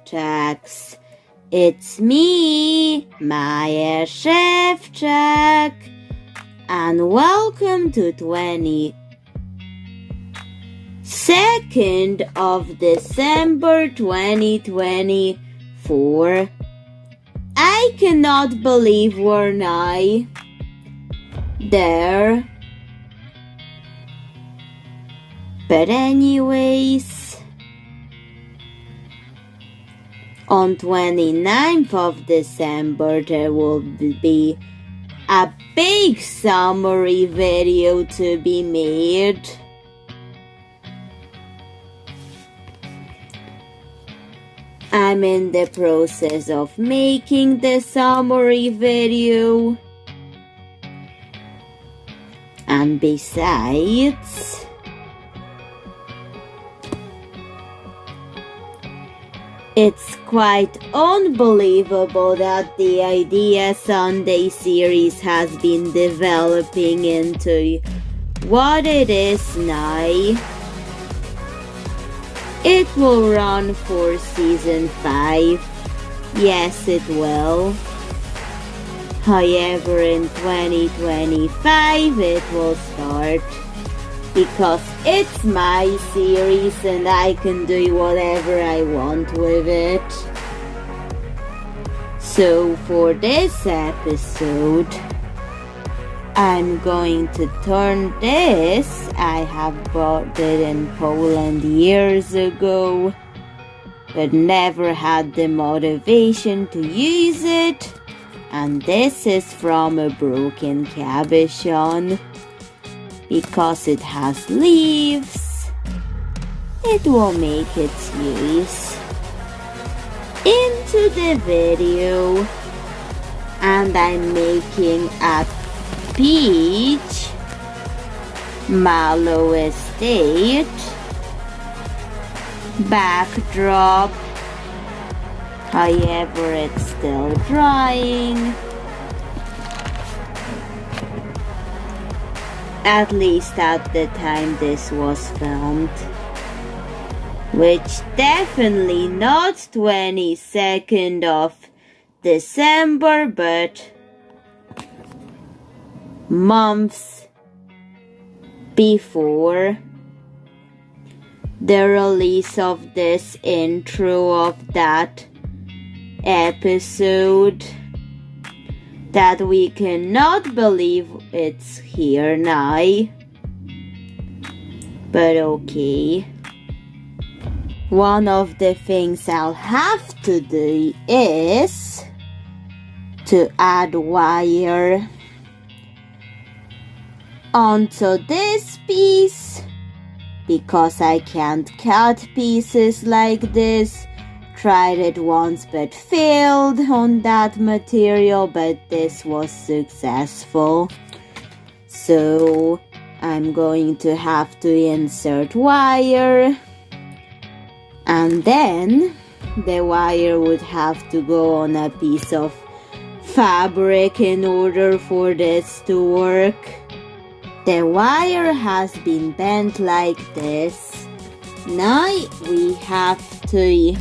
Szewczaks. It's me, Maja Szewczak, and welcome to 22nd of December 2024. I cannot believe we're now there. But anyways, on 29th of December there will be a big summary video to be made. I'm in the process of making the summary video. And besides, it's quite unbelievable that the Idea Sunday series has been developing into what it is now. It will run for season 5. Yes, it will. However, in 2025 it will start. Because it's my series and I can do whatever I want with it. So for this episode, I'm going to turn this. I have bought it in Poland years ago, but never had the motivation to use it. And this is from a broken cabochon. Because it has leaves, it will make its use into the video. And I'm making a Peachmallow estate backdrop. However, it's still drying. At least at the time this was filmed. Which definitely not 22nd of December, but months before the release of this intro of that episode. That we cannot believe it's here now. But okay. One of the things I'll have to do is to add wire onto this piece. Because I can't cut pieces like this. Tried it once but failed on that material, but this was successful. So I'm going to have to insert wire, and then the wire would have to go on a piece of fabric in order for this to work. The wire has been bent like this. Now we have to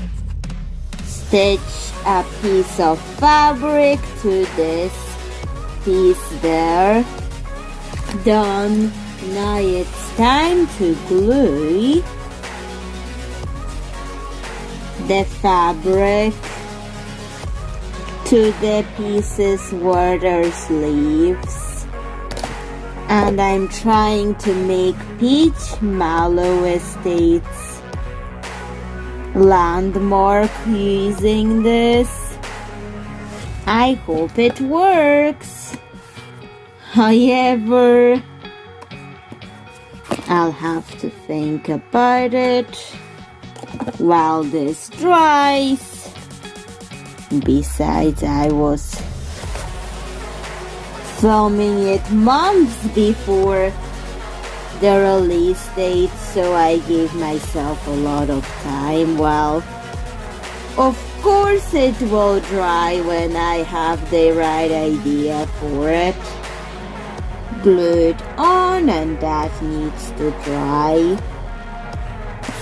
stitch a piece of fabric to this piece there. Done. Now it's time to glue the fabric to the pieces where there's leaves. And I'm trying to make Peachmallow estates landmark using this. I hope it works. However, I'll have to think about it while this dries. Besides, I was filming it months before the release date, so I gave myself a lot of time. Well, of course it will dry when I have the right idea for it. Glue it on, and that needs to dry.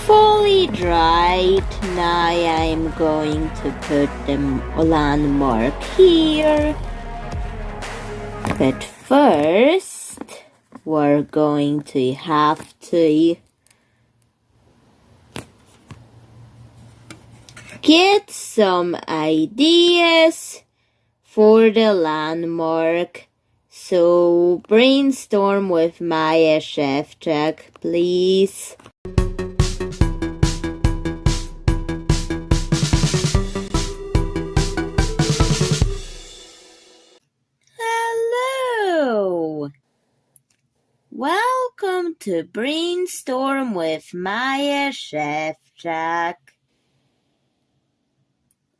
fully dried. Now I'm going to put the landmark here. But first, we're going to have to get some ideas for the landmark. So brainstorm with Maja Szewczak, please. Hello! Welcome to Brainstorm with Maja Szewczak.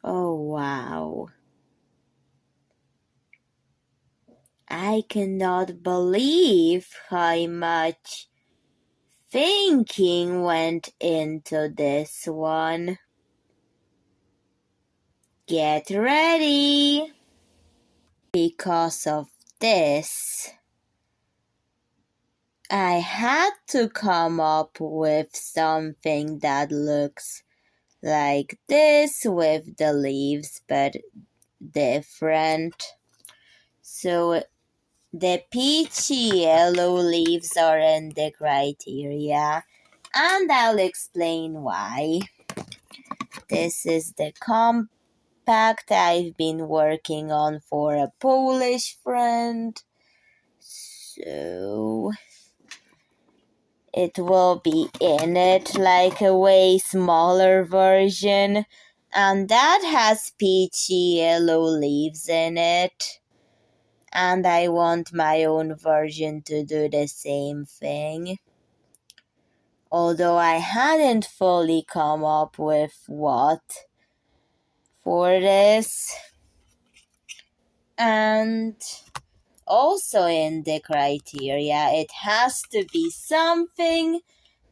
Oh wow. I cannot believe how much thinking went into this one. Get ready! Because of this, I had to come up with something that looks like this with the leaves, but different. So the peachy yellow leaves are in the criteria, and I'll explain why. This is the compact I've been working on for a Polish friend. So it will be in it like a way smaller version, and that has peachy yellow leaves in it. And I want my own version to do the same thing. Although I hadn't fully come up with what for this. And also in the criteria, it has to be something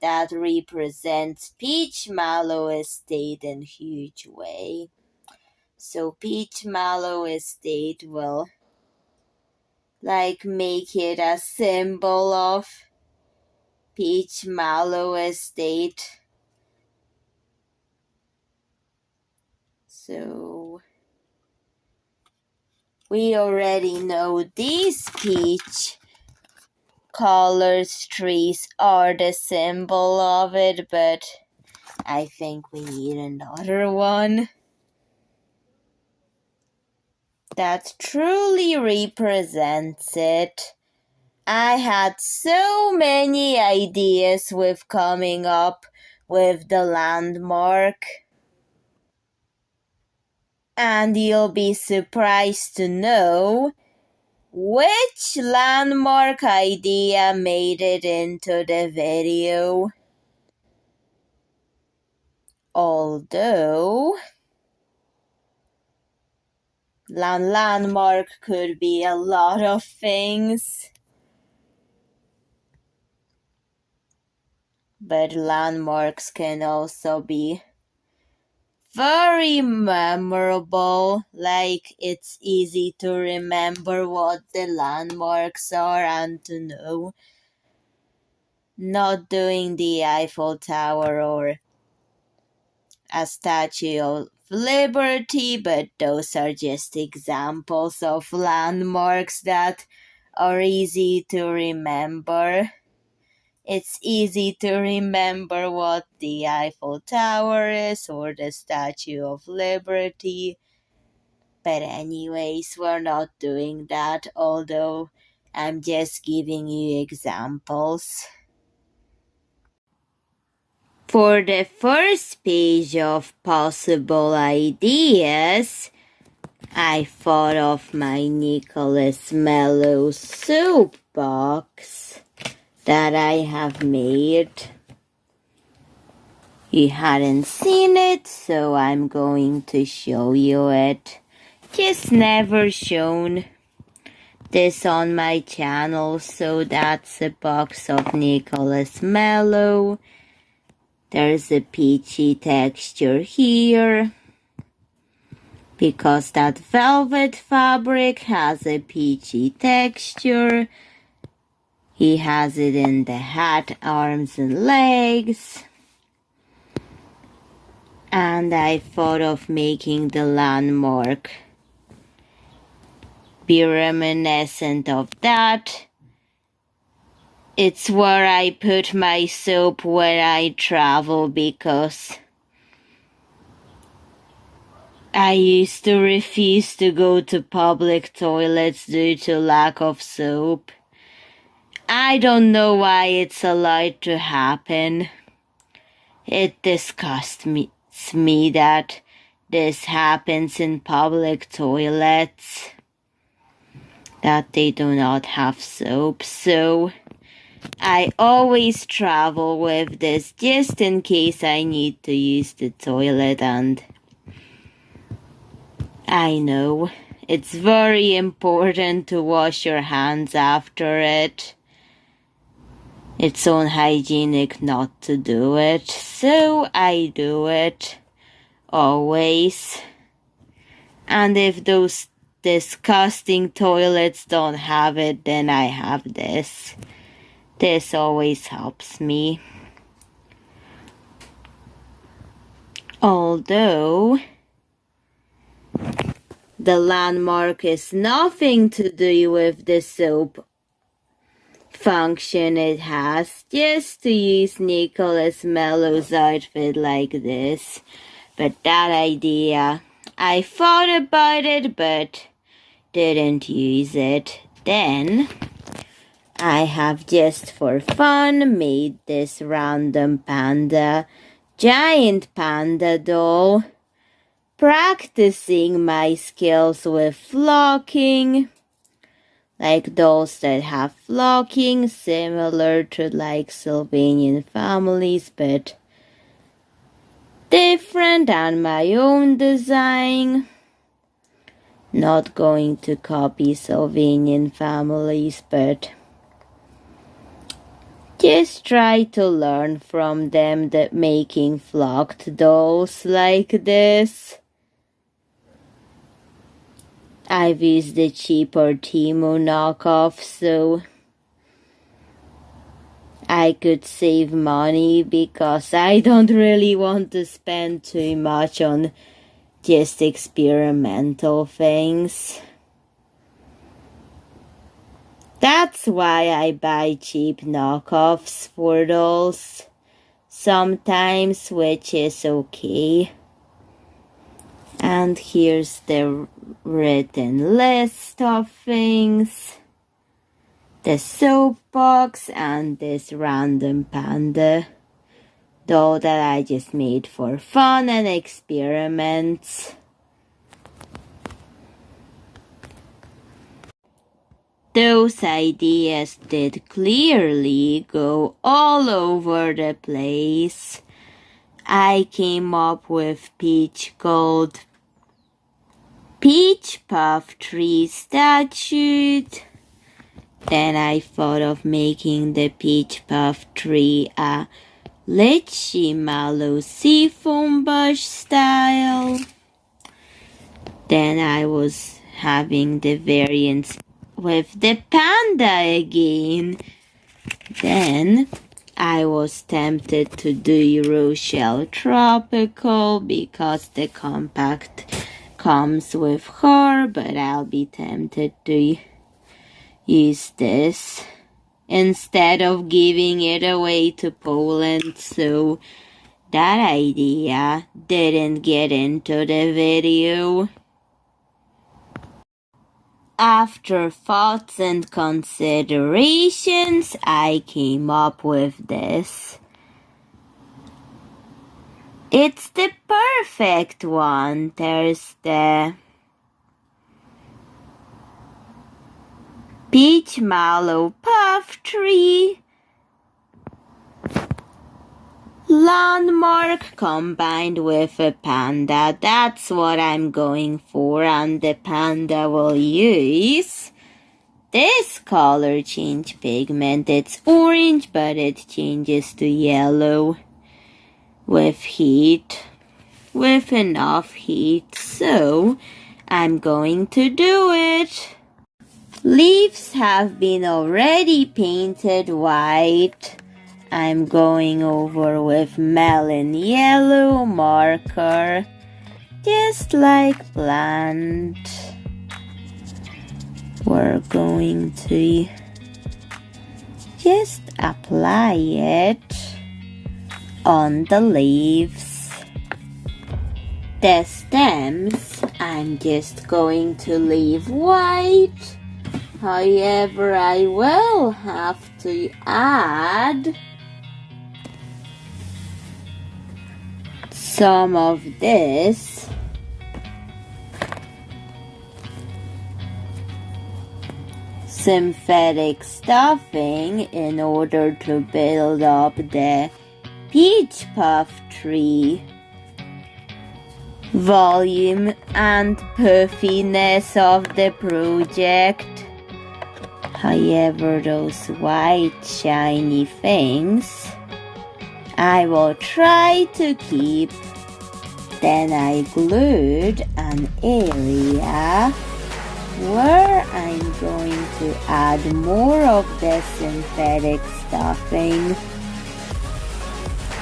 that represents Peachmallow Estate in a huge way. So Peachmallow Estate will make it a symbol of Peachmallow Estate. So we already know these peach colored trees are the symbol of it, but I think we need another one that truly represents it. I had so many ideas with coming up with the landmark. And you'll be surprised to know which landmark idea made it into the video. Although landmark could be a lot of things. But landmarks can also be very memorable, like it's easy to remember what the landmarks are and to know. Not doing the Eiffel Tower or a Statue of Liberty, but those are just examples of landmarks that are easy to remember. It's easy to remember what the Eiffel Tower is or the Statue of Liberty. But anyways, we're not doing that, although I'm just giving you examples. For the first page of possible ideas, I thought of my Nicholas Mellow soapbox that I have made. You hadn't seen it, so I'm going to show you it. Just never shown this on my channel, so that's a box of Nicholas Mellow. There's a peachy texture here, because that velvet fabric has a peachy texture. He has it in the hat, arms, and legs. And I thought of making the landmark be reminiscent of that. It's where I put my soap when I travel because I used to refuse to go to public toilets due to lack of soap. I don't know why it's allowed to happen. It disgusts me that this happens in public toilets, that they do not have soap, so I always travel with this just in case I need to use the toilet, and I know it's very important to wash your hands after it. It's unhygienic not to do it, so I do it always. And if those disgusting toilets don't have it, then I have this. This always helps me. Although the landmark is nothing to do with the soap function it has, just to use Nicholas Mellow's outfit like this. But that idea, I thought about it but didn't use it. Then I have just for fun made this random panda, giant panda doll, practicing my skills with flocking. Like dolls that have flocking, similar to like Sylvanian families, but different and my own design. Not going to copy Sylvanian families, but just try to learn from them that making flocked dolls like this. I've used the cheaper Temu knockoff so I could save money because I don't really want to spend too much on just experimental things. That's why I buy cheap knockoffs for dolls sometimes, which is okay. And here's the written list of things. The soap box and this random panda doll that I just made for fun and experiments. Those ideas did clearly go all over the place. I came up with peach puff tree statue. Then I thought of making the peach puff tree a lychee mallow seafoam bush style. Then I was having the variants with the panda again. Then I was tempted to do Rochelle Tropical because the compact comes with her, but I'll be tempted to use this instead of giving it away to Poland, so that idea didn't get into the video. After thoughts and considerations, I came up with this. It's the perfect one. There's the Peachmallow puff tree, landmark combined with a panda. That's what I'm going for, and the panda will use this color change pigment. It's orange, but it changes to yellow with heat, with enough heat. So I'm going to do it. Leaves have been already painted white, I'm going over with melon yellow marker, just like planned. We're going to just apply it on the leaves. The stems, I'm just going to leave white. However, I will have to add some of this synthetic stuffing in order to build up the peach puff tree volume and puffiness of the project. However, those white shiny things I will try to keep. Then I glued an area where I'm going to add more of the synthetic stuffing.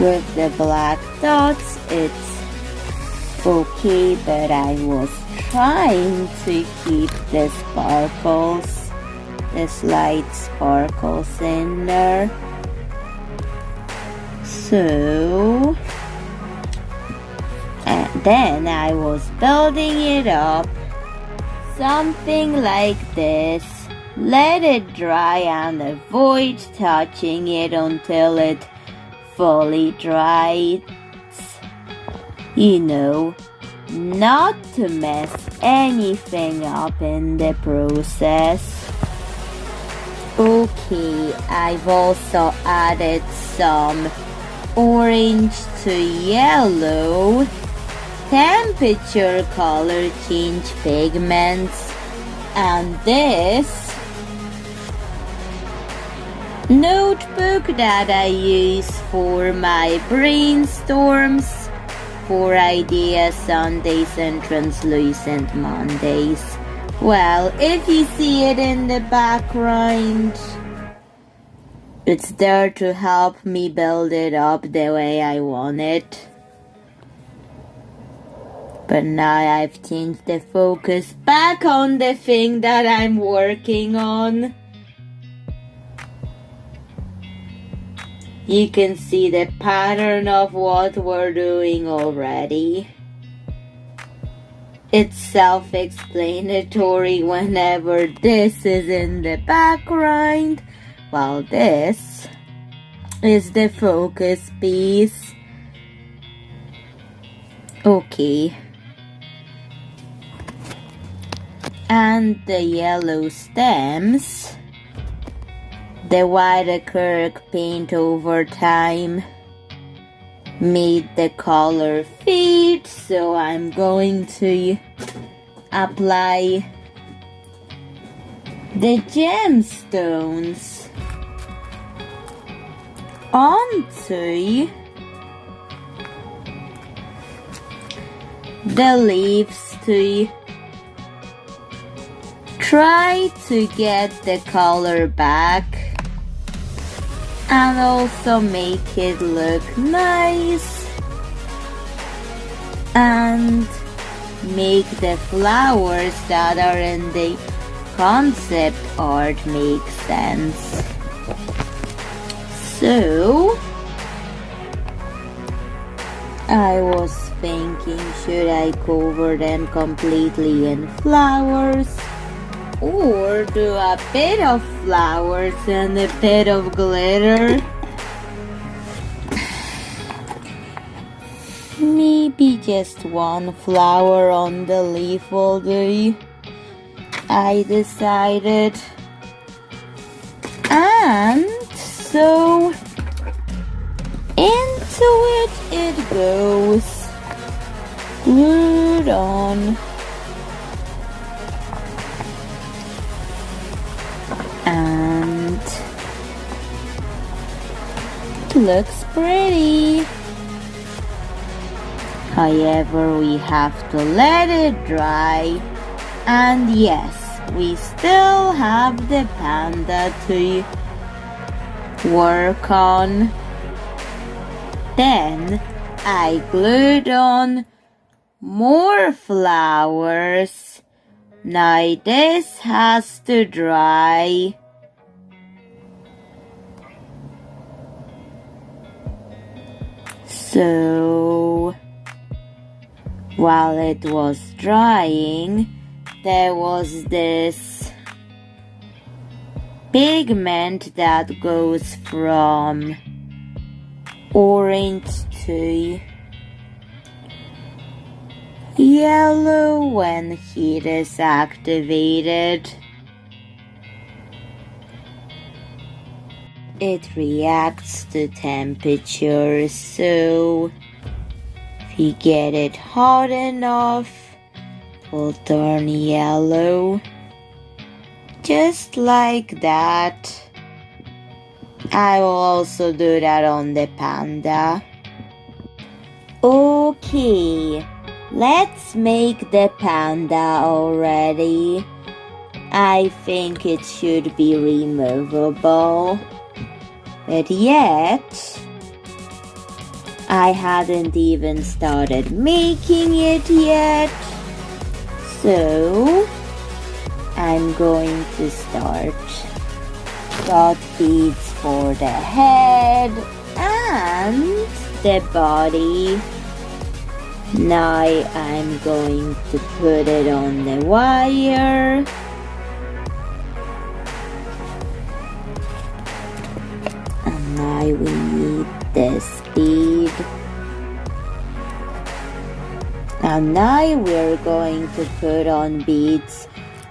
With the black dots, it's okay, but I was trying to keep the sparkles, the slight sparkles in there. So, and then I was building it up, something like this. Let it dry and avoid touching it until it fully dries. You know, not to mess anything up in the process. Okay, I've also added some orange to yellow temperature color change pigments, and this notebook that I use for my brainstorms, for ideas Sundays and translucent Mondays. Well, if you see it in the background, it's there to help me build it up the way I want it. But now I've changed the focus back on the thing that I'm working on. You can see the pattern of what we're doing already. It's self-explanatory whenever this is in the background, while this is the focus piece. Okay. And the yellow stems, the white acrylic paint over time made the color fade, so I'm going to apply the gemstones onto the leaves to try to get the color back and also make it look nice and make the flowers that are in the concept art make sense. So I was thinking, should I cover them completely in flowers or do a bit of flowers and a bit of glitter? Maybe just one flower on the leaf will do, I decided. And so into it goes, glued on. And it looks pretty. However, we have to let it dry. And yes, we still have the panda to work on. Then I glued on more flowers. Now this has to dry. So while it was drying, there was this pigment that goes from orange to yellow when heat is activated. It reacts to temperature, so if you get it hot enough, it will turn yellow. Just like that. I will also do that on the panda. Okay, let's make the panda already. I think it should be removable. But yet, I hadn't even started making it yet. So, I'm going to start. Got beads for the head and the body. Now I'm going to put it on the wire. And now we need this bead. And now we're going to put on beads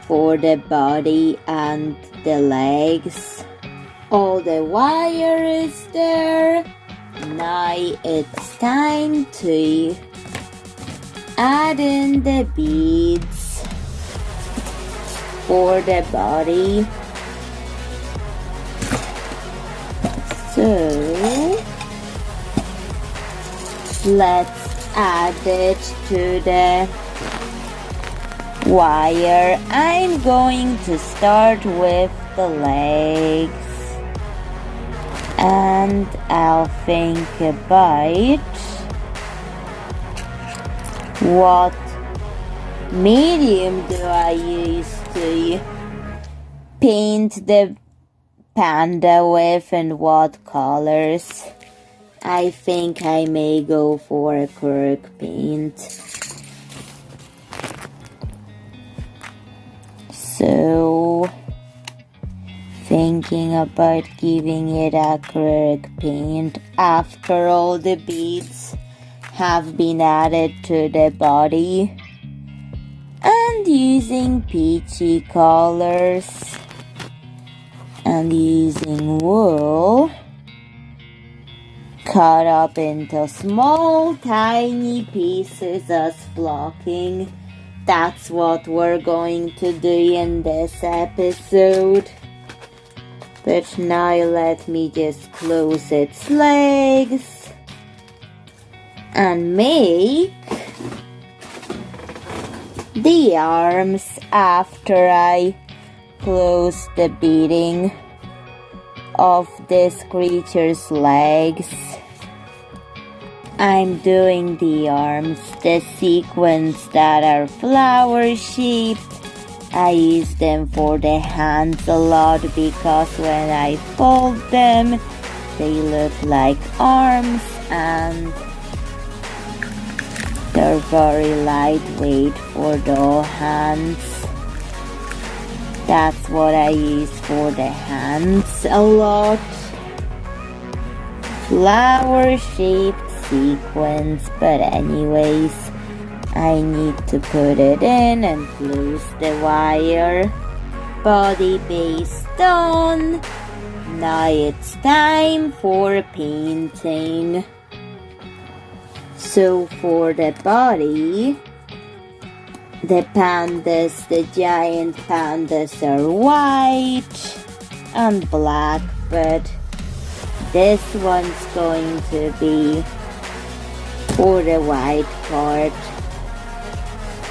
for the body and the legs. All the wire is there. Now it's time to add in the beads for the body. So let's add it to the wire. I'm going to start with the legs, and I'll think about what medium do I use to paint the panda with and what colors. I think I may go for acrylic paint. So, thinking about giving it acrylic paint after all the beads have been added to the body, and using peachy colors and using wool cut up into small tiny pieces as blocking. That's what we're going to do in this episode. But now let me just close its legs and make the arms after I close the beading of this creature's legs. I'm doing the arms, the sequins that are flower shaped. I use them for the hands a lot because when I fold them, they look like arms and they're very lightweight for the hands. That's what I use for the hands a lot. Flower shaped sequins, but anyways, I need to put it in and close the wire. Body base done. Now it's time for painting. So for the body, the pandas, the giant pandas are white and black, but this one's going to be for the white part.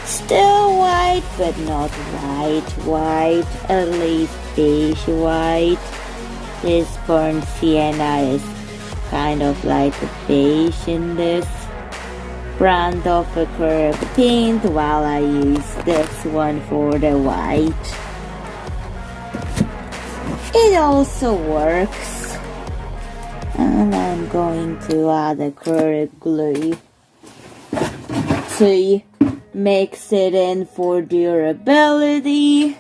Still white, but not white, at least beige white. This burnt sienna is kind of like a beige in this brand of acrylic paint, while I use this one for the white. It also works. And I'm going to add acrylic glue to mix it in for durability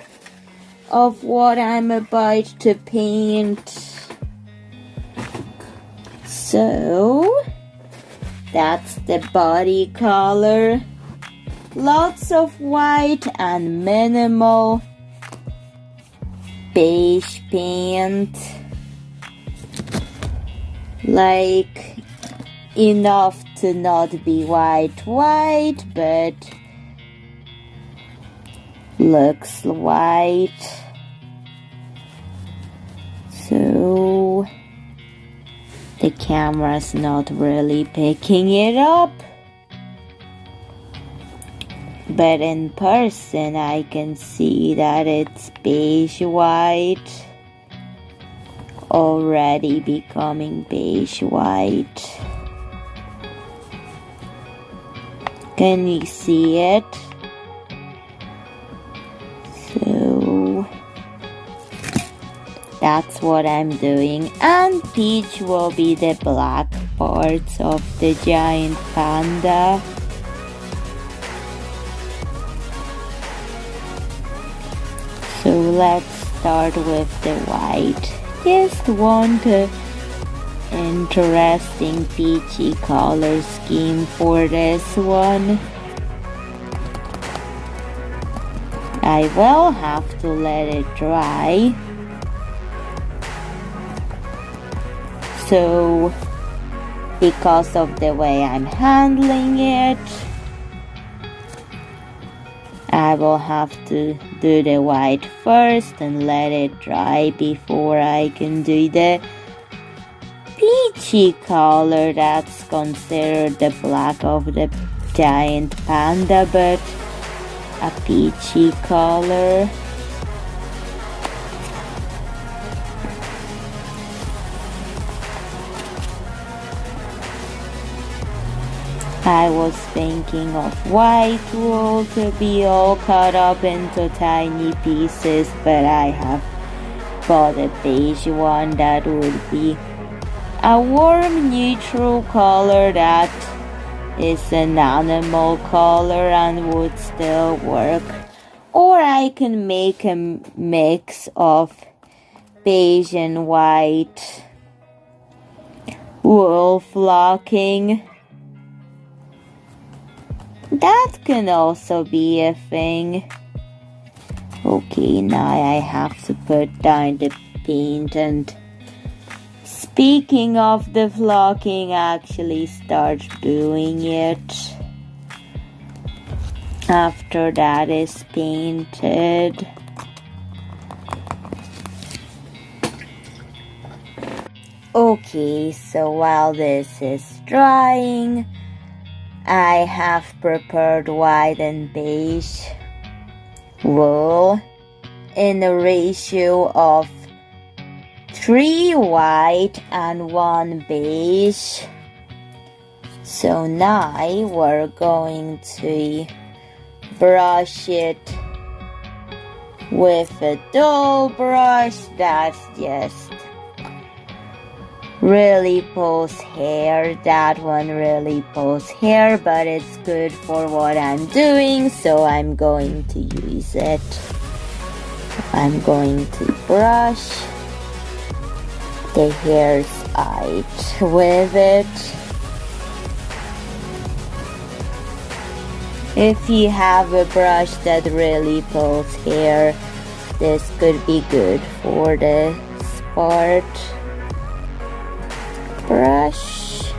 of what I'm about to paint. So that's the body color. Lots of white and minimal beige paint. Like enough to not be white, but looks white. So the camera's not really picking it up, but in person I can see that it's beige white, already becoming beige white. Can you see it? So that's what I'm doing, and peach will be the black parts of the giant panda. So let's start with the white. Just want a interesting peachy color scheme for this one. I will have to let it dry. So because of the way I'm handling it, I will have to do the white first and let it dry before I can do the peachy color that's considered the black of the giant panda, but a peachy color. I was thinking of white wool to be all cut up into tiny pieces, but I have bought a beige one that would be a warm neutral color that is an animal color and would still work. Or I can make a mix of beige and white wool flocking. That can also be a thing. Okay, now I have to put down the paint, and speaking of the flocking, actually start doing it after that is painted. Okay, so while this is drying, I have prepared white and beige wool in a ratio of 3 white and 1 beige. So now we're going to brush it with a dull brush that's just really pulls hair. That one really pulls hair, but it's good for what I'm doing, so I'm going to use it. I'm going to brush the hairs out with it. If you have a brush that really pulls hair, this could be good for this part. Brush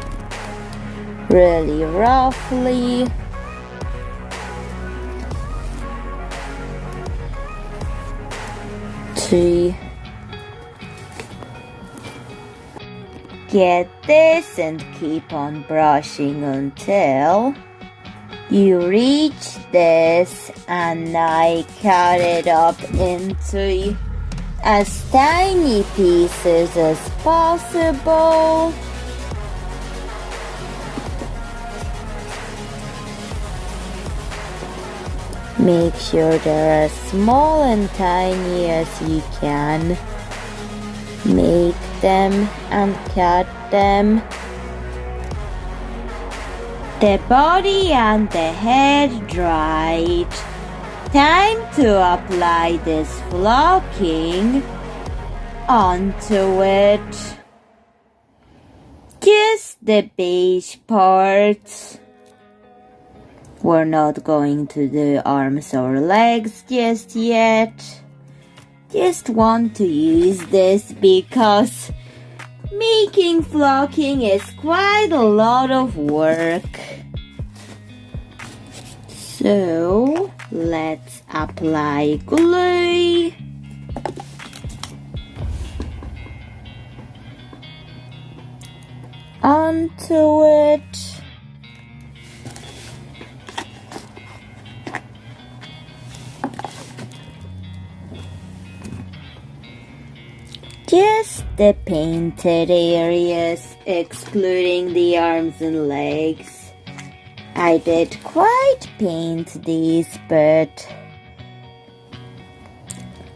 really roughly. To get this, and keep on brushing until you reach this, and I cut it up into as tiny pieces as possible. Make sure they're as small and tiny as you can. Make them and cut them. The body and the head dried. Time to apply this flocking onto it. Just the beige parts. We're not going to do arms or legs just yet. Just want to use this because making flocking is quite a lot of work. So let's apply glue. Onto it. Just the painted areas, excluding the arms and legs. I did quite paint these, but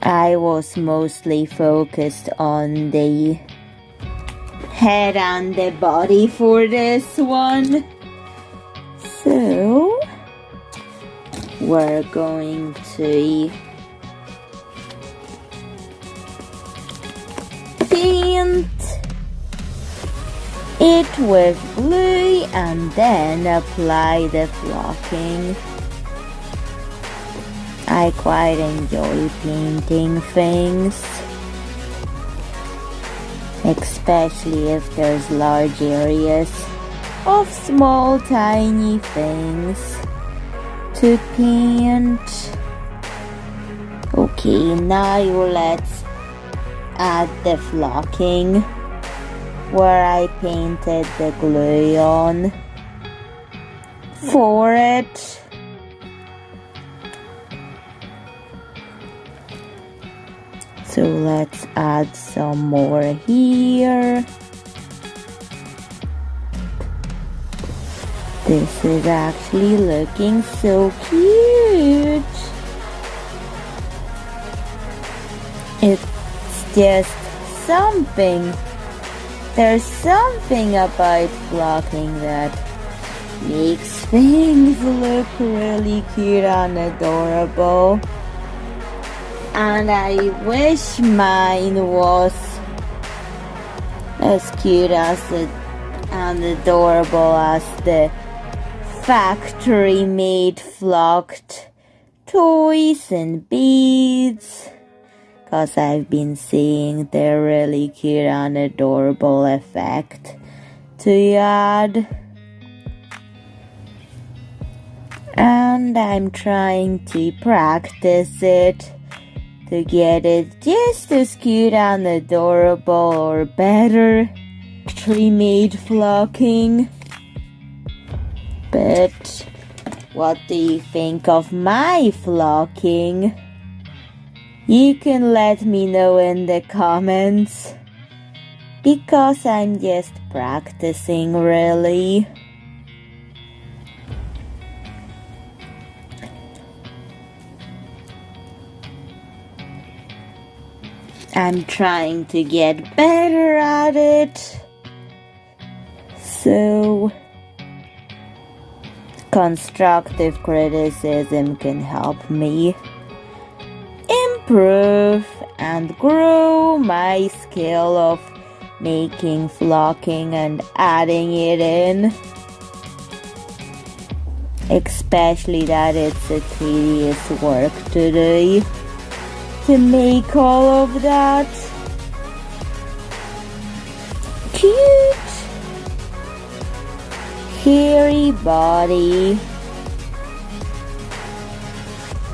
I was mostly focused on the head and the body for this one. So we're going to paint it with glue and then apply the flocking. I quite enjoy painting things, especially if there's large areas of small tiny things to paint. Okay, now let's add the flocking where I painted the glue on for it. So let's add some more here. This is actually looking so cute. It's just something. There's something about flocking that makes things look really cute and adorable. And I wish mine was as cute as and adorable as the factory-made flocked toys and beads. Because I've been seeing the really cute and adorable effect to add. And I'm trying to practice it to get it just as cute and adorable or better. Factory-made flocking. But what do you think of my flocking? You can let me know in the comments, because I'm just practicing really. I'm trying to get better at it. So constructive criticism can help me improve and grow my skill of making flocking and adding it in. Especially that it's a tedious work to do to make all of that. Cute hairy body.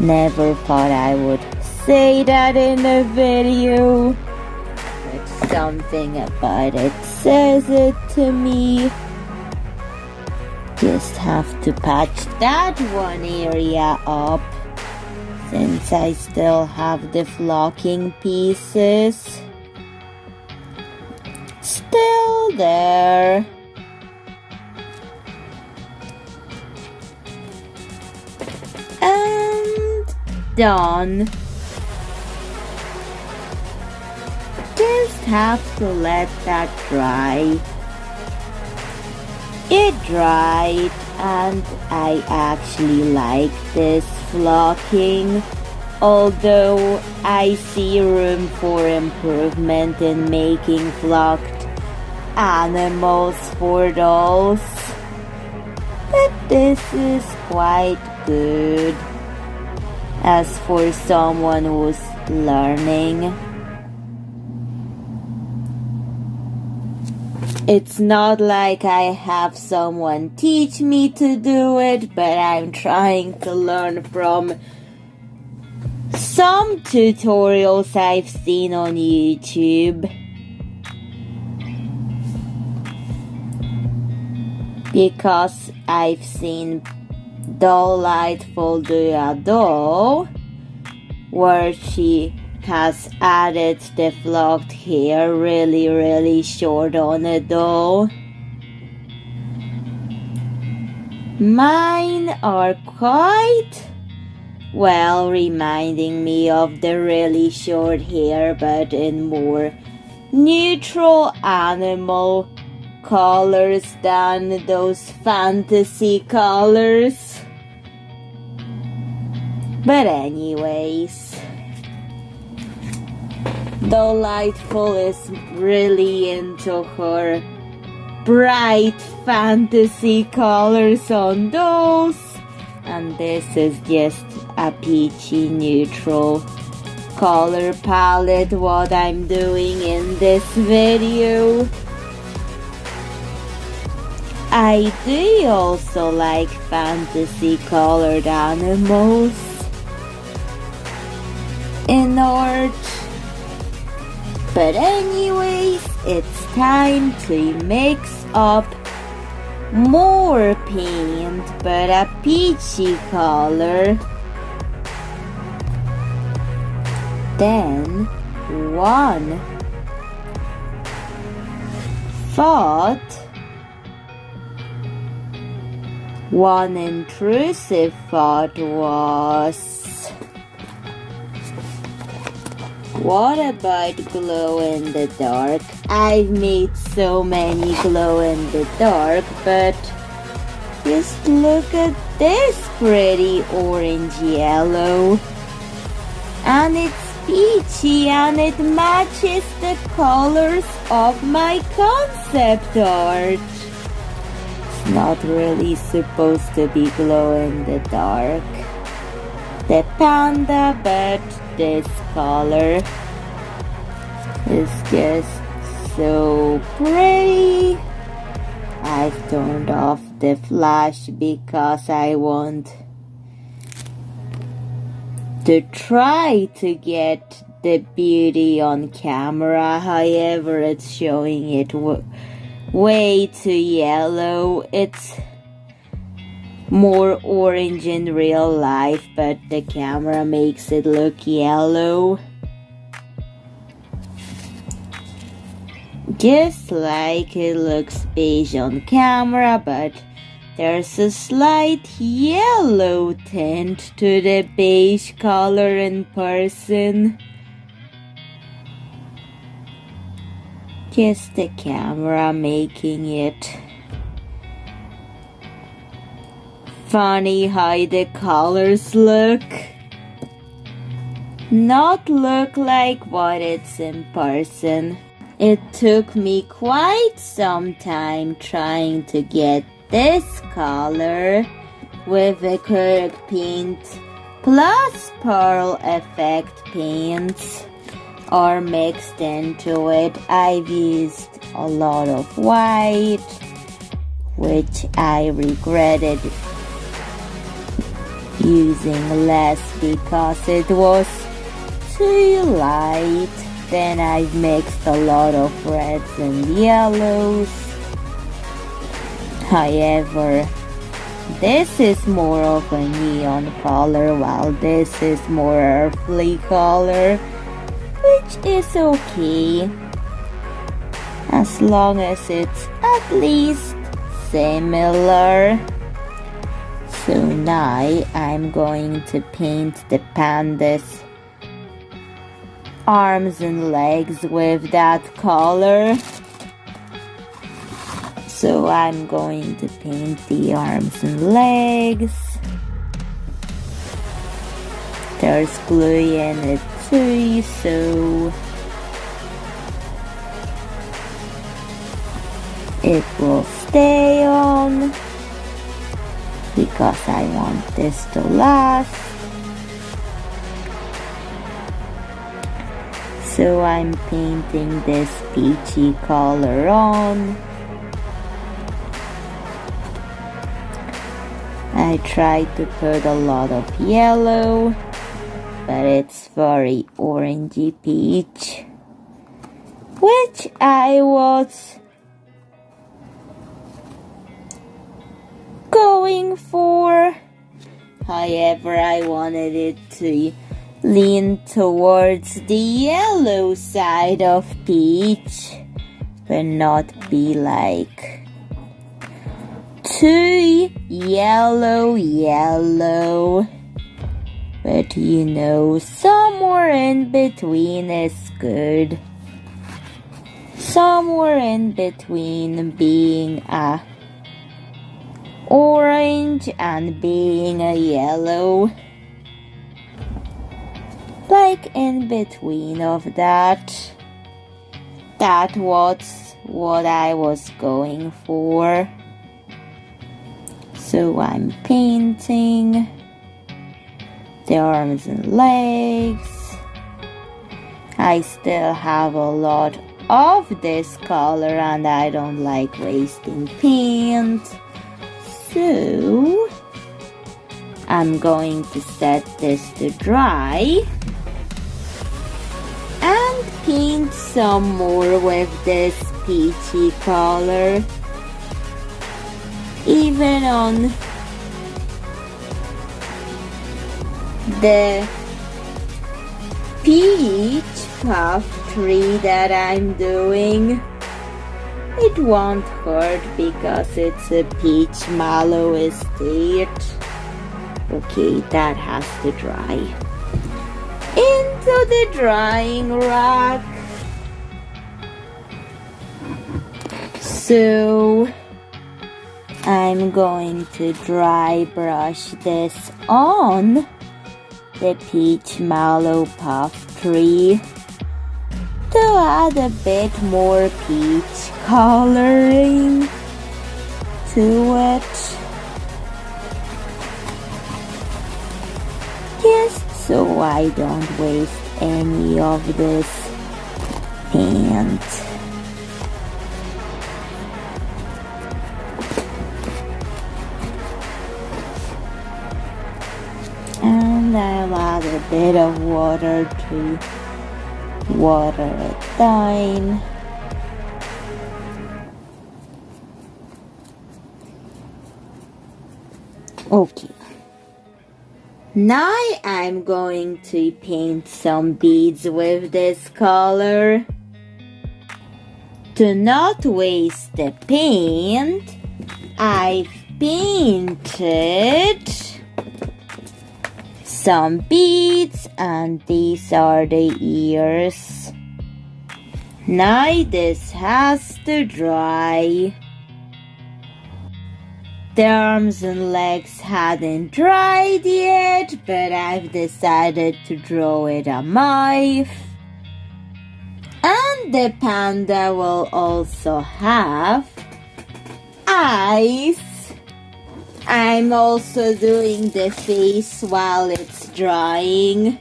Never thought I would say that in a video, but something about it says it to me. Just have to patch that one area up, since I still have the flocking pieces still there. And done. Just have to let that dry. It dried and I actually like this flocking, although I see room for improvement in making flocked animals for dolls. But this is quite good as for someone who's learning. It's not like I have someone teach me to do it, but I'm trying to learn from some tutorials I've seen on YouTube. Because I've seen Delightful Do a Doll, where she has added the flocked hair really short on a doll. Mine are quite well reminding me of the really short hair, but in more neutral animal colors than those fantasy colors. But anyways, Delightful is really into her bright fantasy colors on dolls, and this is just a peachy neutral color palette what I'm doing in this video. I do also like fantasy colored animals in art. But anyways, it's time to mix up more paint, but a peachy color. Then one intrusive thought was, what about glow in the dark? I've made so many glow in the dark, but just look at this pretty orange yellow. And it's peachy and it matches the colors of my concept art. It's not really supposed to be glow in the dark. The panda, but this color is just so pretty. I've turned off the flash because I want to try to get the beauty on camera. However, it's showing it way too yellow. It's more orange in real life, but the camera makes it look yellow. Just like it looks beige on camera, but there's a slight yellow tint to the beige color in person. Just the camera making it funny how the colors look. Not look like what it's in person. It took me quite some time trying to get this color with acrylic paint plus pearl effect paints are mixed into it. I've used a lot of white, which I regretted using less because it was too light. Then I've mixed a lot of reds and yellows. However, this is more of a neon color, while this is more earthly color, which is okay, as long as it's at least similar. So now I'm going to paint the panda's arms and legs with that color. So I'm going to paint the arms and legs. There's glue in it too, so it will stay on because I want this to last. So I'm painting this peachy color on. I tried to put a lot of yellow, but it's very orangey peach, which I was going for. However, I wanted it to lean towards the yellow side of peach, but not be like too yellow. But you know, somewhere in between is good. Somewhere in between being a orange and being a yellow. Like in between of that. That was what I was going for. So I'm painting the arms and legs. I still have a lot of this color and I don't like wasting paint. So I'm going to set this to dry and paint some more with this peachy color. Even on the peach puff tree that I'm doing, it won't hurt because it's a Peachmallow estate. Okay, that has to dry. Into the drying rack. So I'm going to dry brush this on the Peachmallow puff tree to add a bit more peach coloring to it. Just so I don't waste any of this paint. And I'll add a bit of water to water it down. Okay. Now I'm going to paint some beads with this color. To not waste the paint, I've painted some beads and these are the ears. Now this has to dry. The arms and legs hadn't dried yet, but I've decided to draw it a mouth. And the panda will also have eyes. I'm also doing the face while it's drying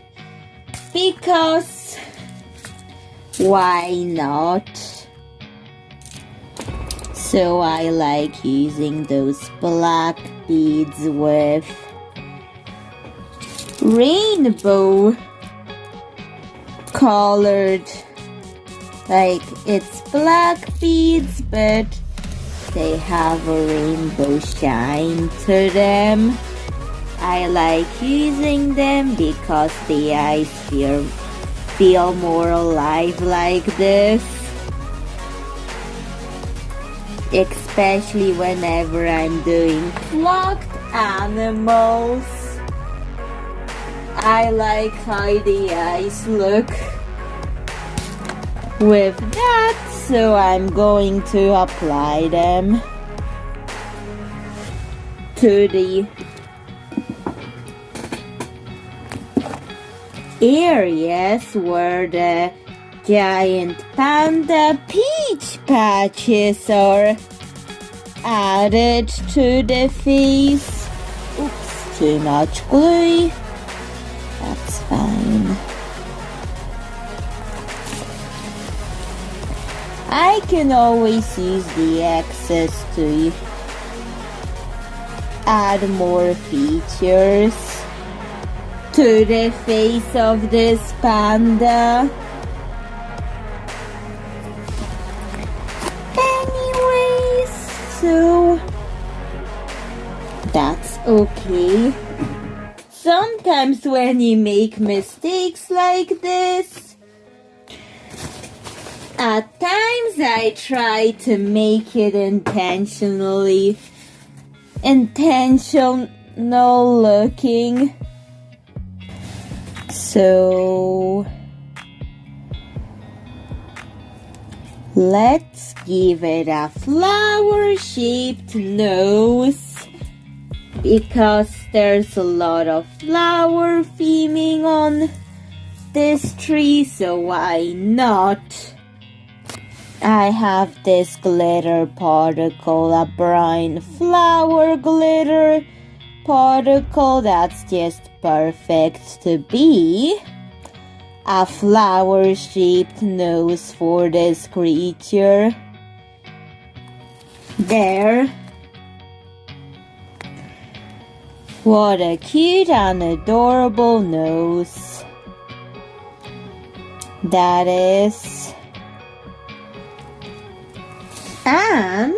because why not? So I like using those black beads with rainbow colored, like it's black beads but they have a rainbow shine to them. I like using them because the eyes feel more alive like this. especially whenever I'm doing flocked animals. I like how the eyes look with that, so I'm going to apply them to the areas where the giant panda peach patches are added to the face. Oops, too much glue. That's fine. I can always use the excess to add more features to the face of this panda. Anyways, so that's okay. Sometimes when you make mistakes like this, at times I try to make it intentional looking. So let's give it a flower-shaped nose, because there's a lot of flower theming on this tree, so why not? I have this glitter particle, a brown flower glitter particle that's just perfect to be a flower-shaped nose for this creature. There. What a cute and adorable nose that is. And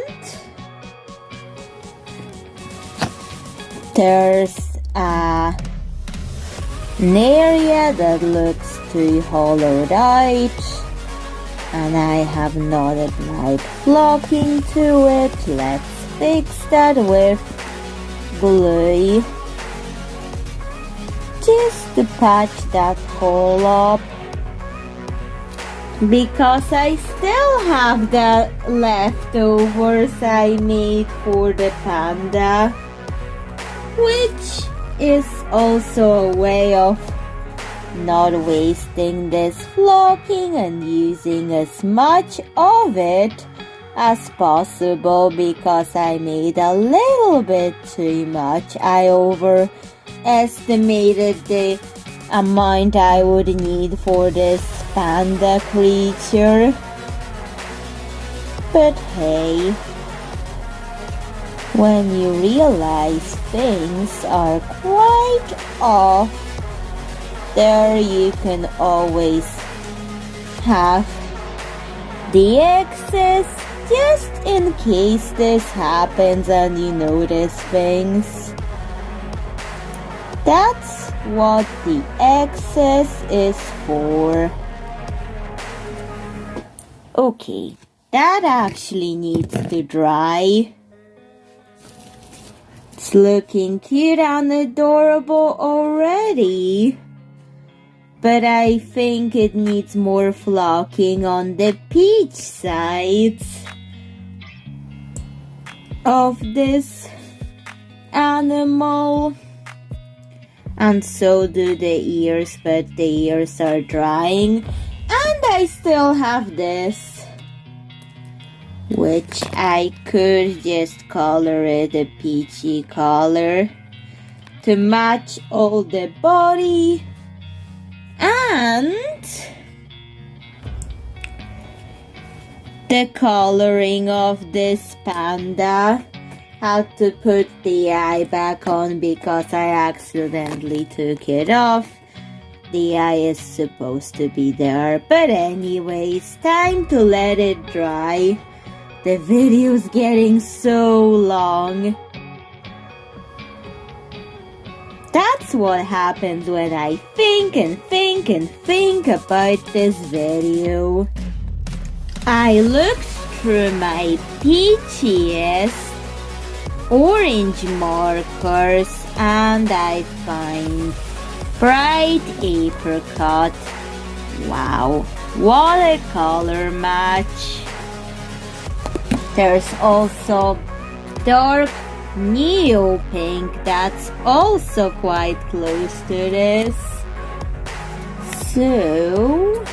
there's an area that looks too hollowed out, and I have not applied flocking to it. Let's fix that with glue, just to patch that hole up, because I still have the leftovers I made for the panda, which is also a way of not wasting this flocking and using as much of it as possible, because I made a little bit too much. I overestimated the amount I would need for this panda creature. But hey, when you realize things are quite off, there you can always have the excess, just in case this happens and you notice things. That's what the excess is for. Okay, that actually needs to dry. It's looking cute and adorable already, but I think it needs more flocking on the peach sides of this animal. And so do the ears, but the ears are drying. And I still have this, which I could just color it a peachy color to match all the body. And the coloring of this panda. Had to put the eye back on because I accidentally took it off. The eye is supposed to be there, but anyways, time to let it dry. The video's getting so long. That's what happens when I think about this video. I looked through my peachiest orange markers and I find bright apricot. Wow, watercolor match. There's also dark neo pink that's also quite close to this. So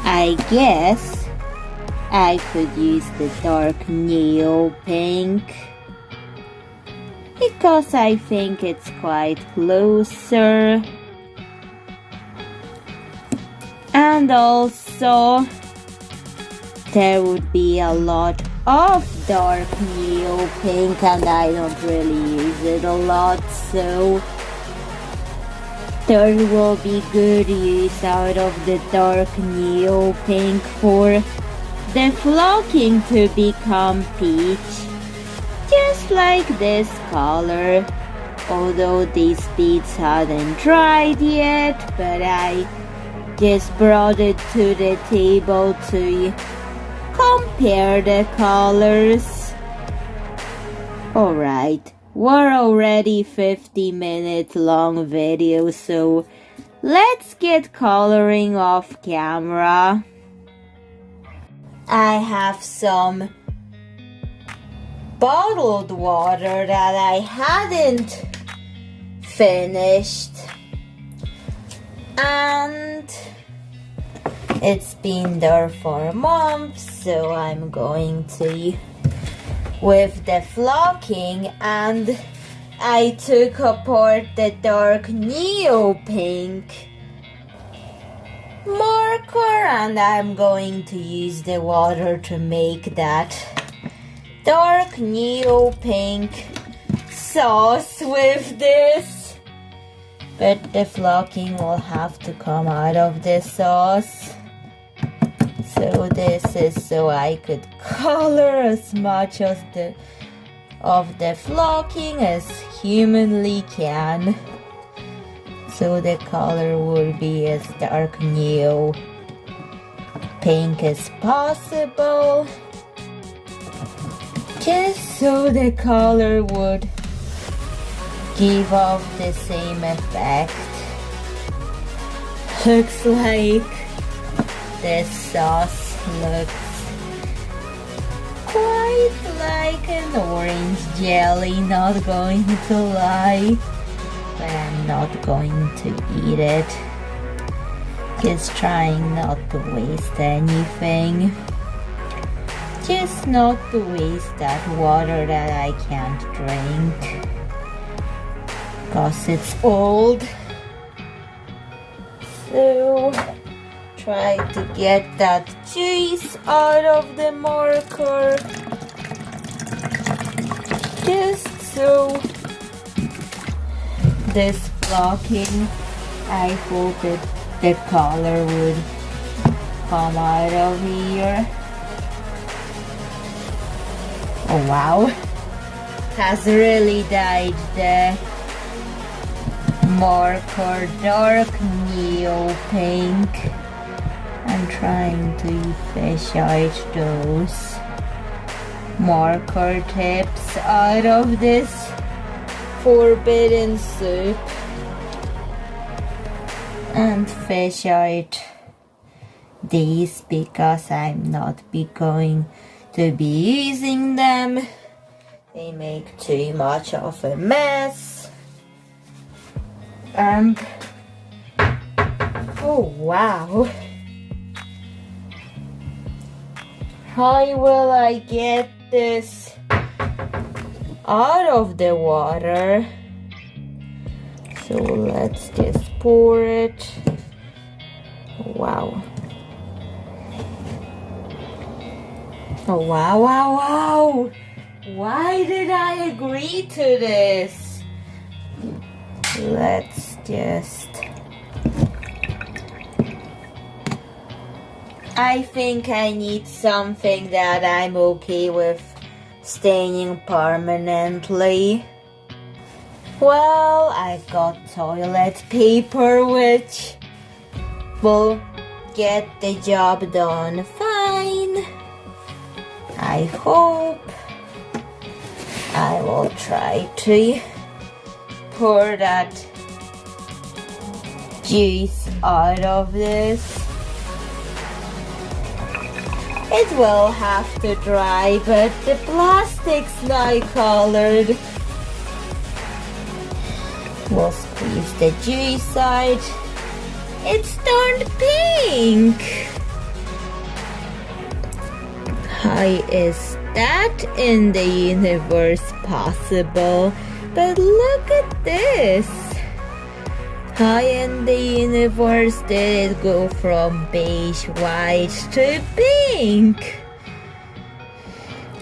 I guess I could use the dark neo pink because I think it's quite closer. And also there would be a lot of dark neo pink and I don't really use it a lot, so there will be good use out of the dark neo pink for the flocking to become peach, just like this color, although these beads hadn't dried yet, but I just brought it to the table to compare the colors. Alright, we're already 50-minute long video, so let's get coloring off camera. I have some bottled water that I hadn't finished, and it's been there for a month, so I'm going to with the flocking, and I took apart the dark neo pink marker and I'm going to use the water to make that dark neo pink sauce with this, but the flocking will have to come out of the sauce. So this is so I could color as much as of the flocking as humanly can. So the color will be as dark neo pink as possible, just so the color would give off the same effect. Looks like this sauce looks quite like an orange jelly, not going to lie, but I'm not going to eat it. Just trying not to waste anything. Just not to waste that water that I can't drink, because it's old. So try to get that juice out of the marker, just so this flocking, I hope the color would come out of here. Oh wow, has really dyed the marker dark neo pink. I'm trying to fish out those marker tips out of this forbidden soup and fish out these because I'm not going to be using them. They make too much of a mess. And oh wow, how will I get this out of the water? So let's just pour it. Wow. Oh wow, wow, wow. Why did I agree to this? Let's just... I think I need something that I'm okay with staining permanently. Well, I've got toilet paper, which will get the job done fine. I hope I will try to pour that juice out of this. It will have to dry, but the plastic's now colored. We'll squeeze the juice out. It's turned pink. How is that in the universe possible? But look at this. How in the universe did it go from beige white to pink?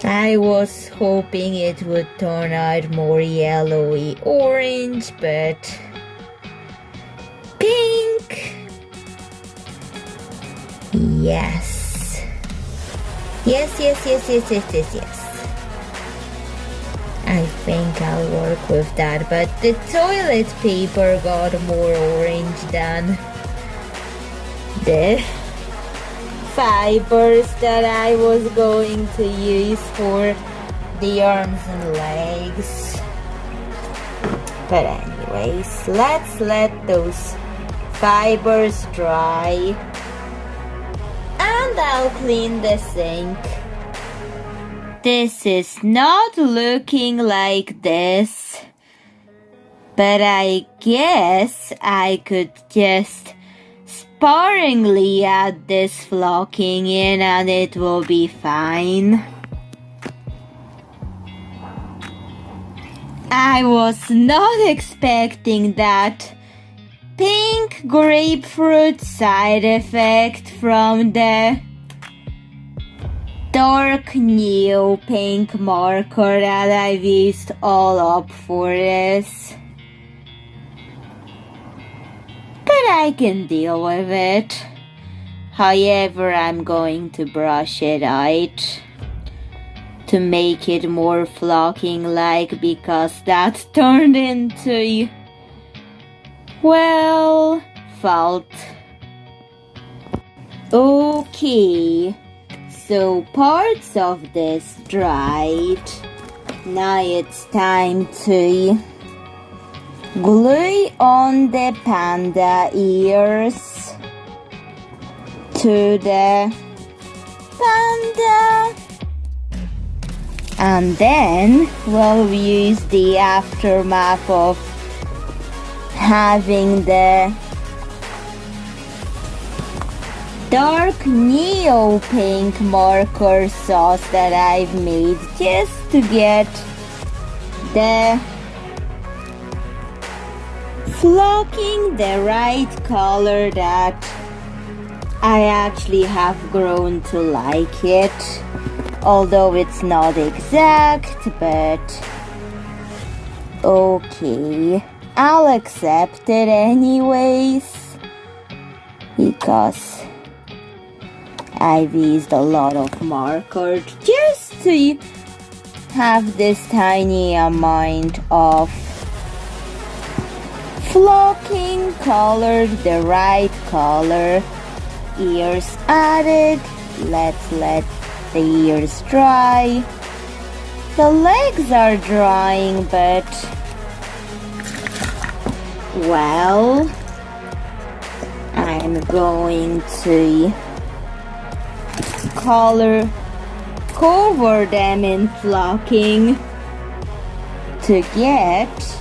I was hoping it would turn out more yellowy orange, but pink. Yes. Yes. I think I'll work with that, but the toilet paper got more orange than the fibers that I was going to use for the arms and legs. But anyways, let's let those fibers dry, and I'll clean the sink. This is not looking like this, but I guess I could just sparingly add this flocking in and it will be fine. I was not expecting that pink grapefruit side effect from the dark neo pink marker that I've used all up for this. But I can deal with it. However, I'm going to brush it out to make it more flocking like, because that turned into, well, felt. Okay. So parts of this dried. Now it's time to glue on the panda ears to the panda. And then we'll use the aftermath of having the dark neo pink marker sauce that I've made just to get the flocking the right color that I actually have grown to like it, although it's not exact, but okay, I'll accept it anyways, because I've used a lot of marker just to have this tiny amount of flocking colored, the right color. Ears added. Let's let the ears dry. The legs are drying, but well, I'm going to cover them in flocking to get,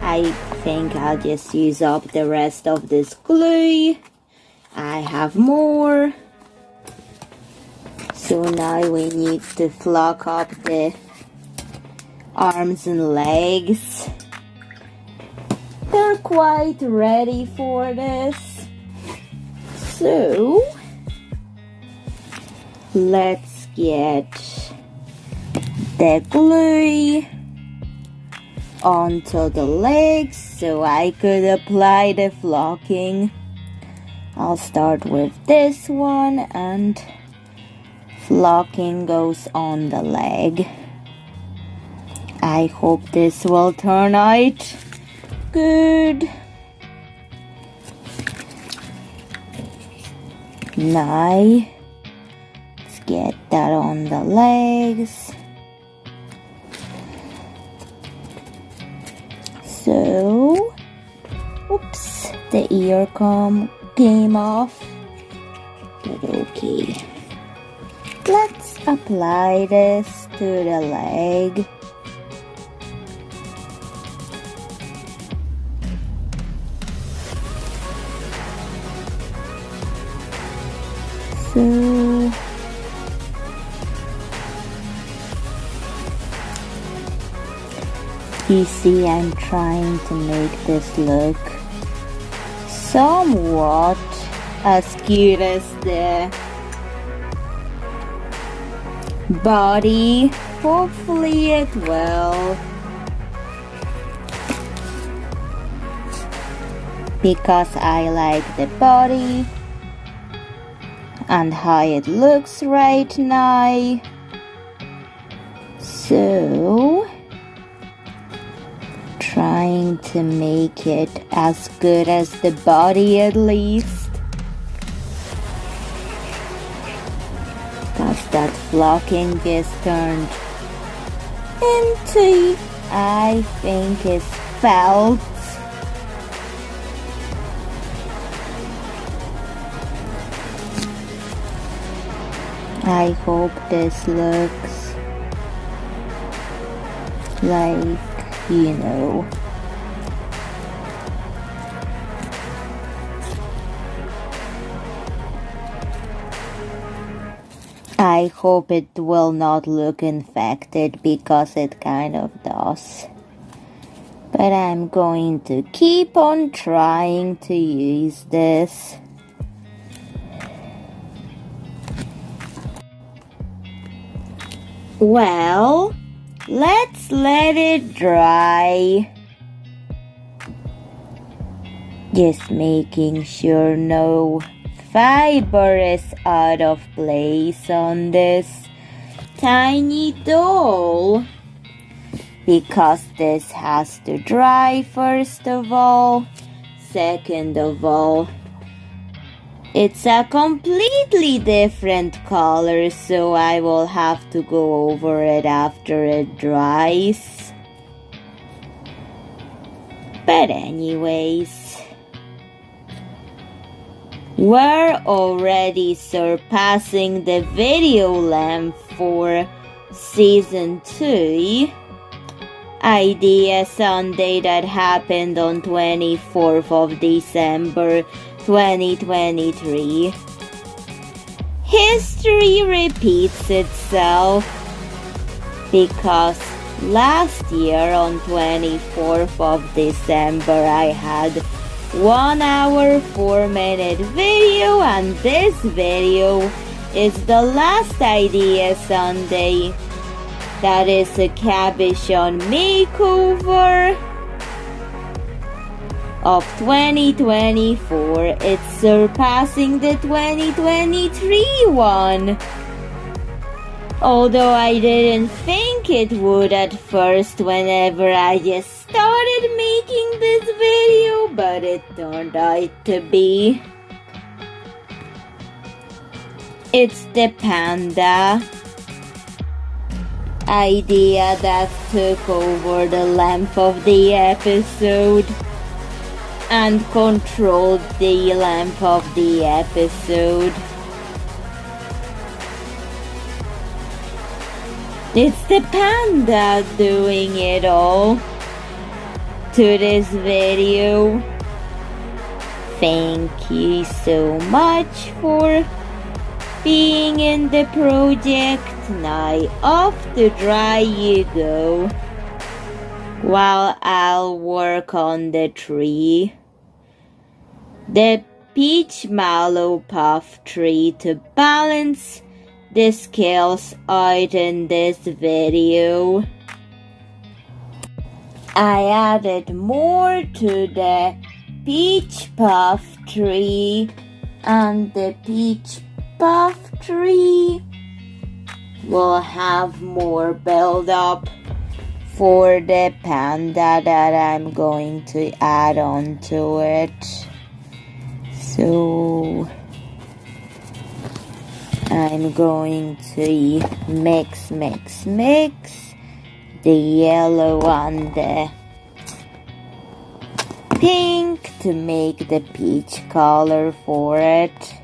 I think I'll just use up the rest of this glue. I have more. So now we need to flock up the arms and legs. They're quite ready for this. So let's get the glue onto the legs so I could apply the flocking. I'll start with this one, and flocking goes on the leg. I hope this will turn out good. Now let's get that on the legs. So, oops, the ear came off. But okay. Let's apply this to the leg. So, you see, I'm trying to make this look somewhat as cute as the body. Hopefully it will, because I like the body and how it looks right now. So, trying to make it as good as the body at least. Because that flocking is turned into, I think, is felt. I hope this looks like, you know, I hope it will not look infected, because it kind of does. But I'm going to keep on trying to use this. Well, let's let it dry. Just making sure no fiber is out of place on this tiny doll, because this has to dry first of all. Second of all, it's a completely different color, so I will have to go over it after it dries. But anyways, we're already surpassing the video length for season 2. Idea Sunday that happened on 24th of December 2023. History repeats itself, because last year on 24th of December I had 1 hour 4-minute video, and this video is the last Idea Sunday. That is a cabochon makeover of 2024. It's surpassing the 2023 one. Although I didn't think it would at first whenever I just started making this video, but it turned out to be. It's the panda idea that took over the length of the episode and controlled the length of the episode. It's the panda doing it all to this video. Thank you so much for being in the project. Now off to dry you go, while I'll work on the tree. The Peachmallow puff tree to balance the scales out in this video. I added more to the peach puff tree, and the peach puff tree will have more build up for the panda that I'm going to add on to it. So I'm going to mix the yellow and the pink to make the peach color for it.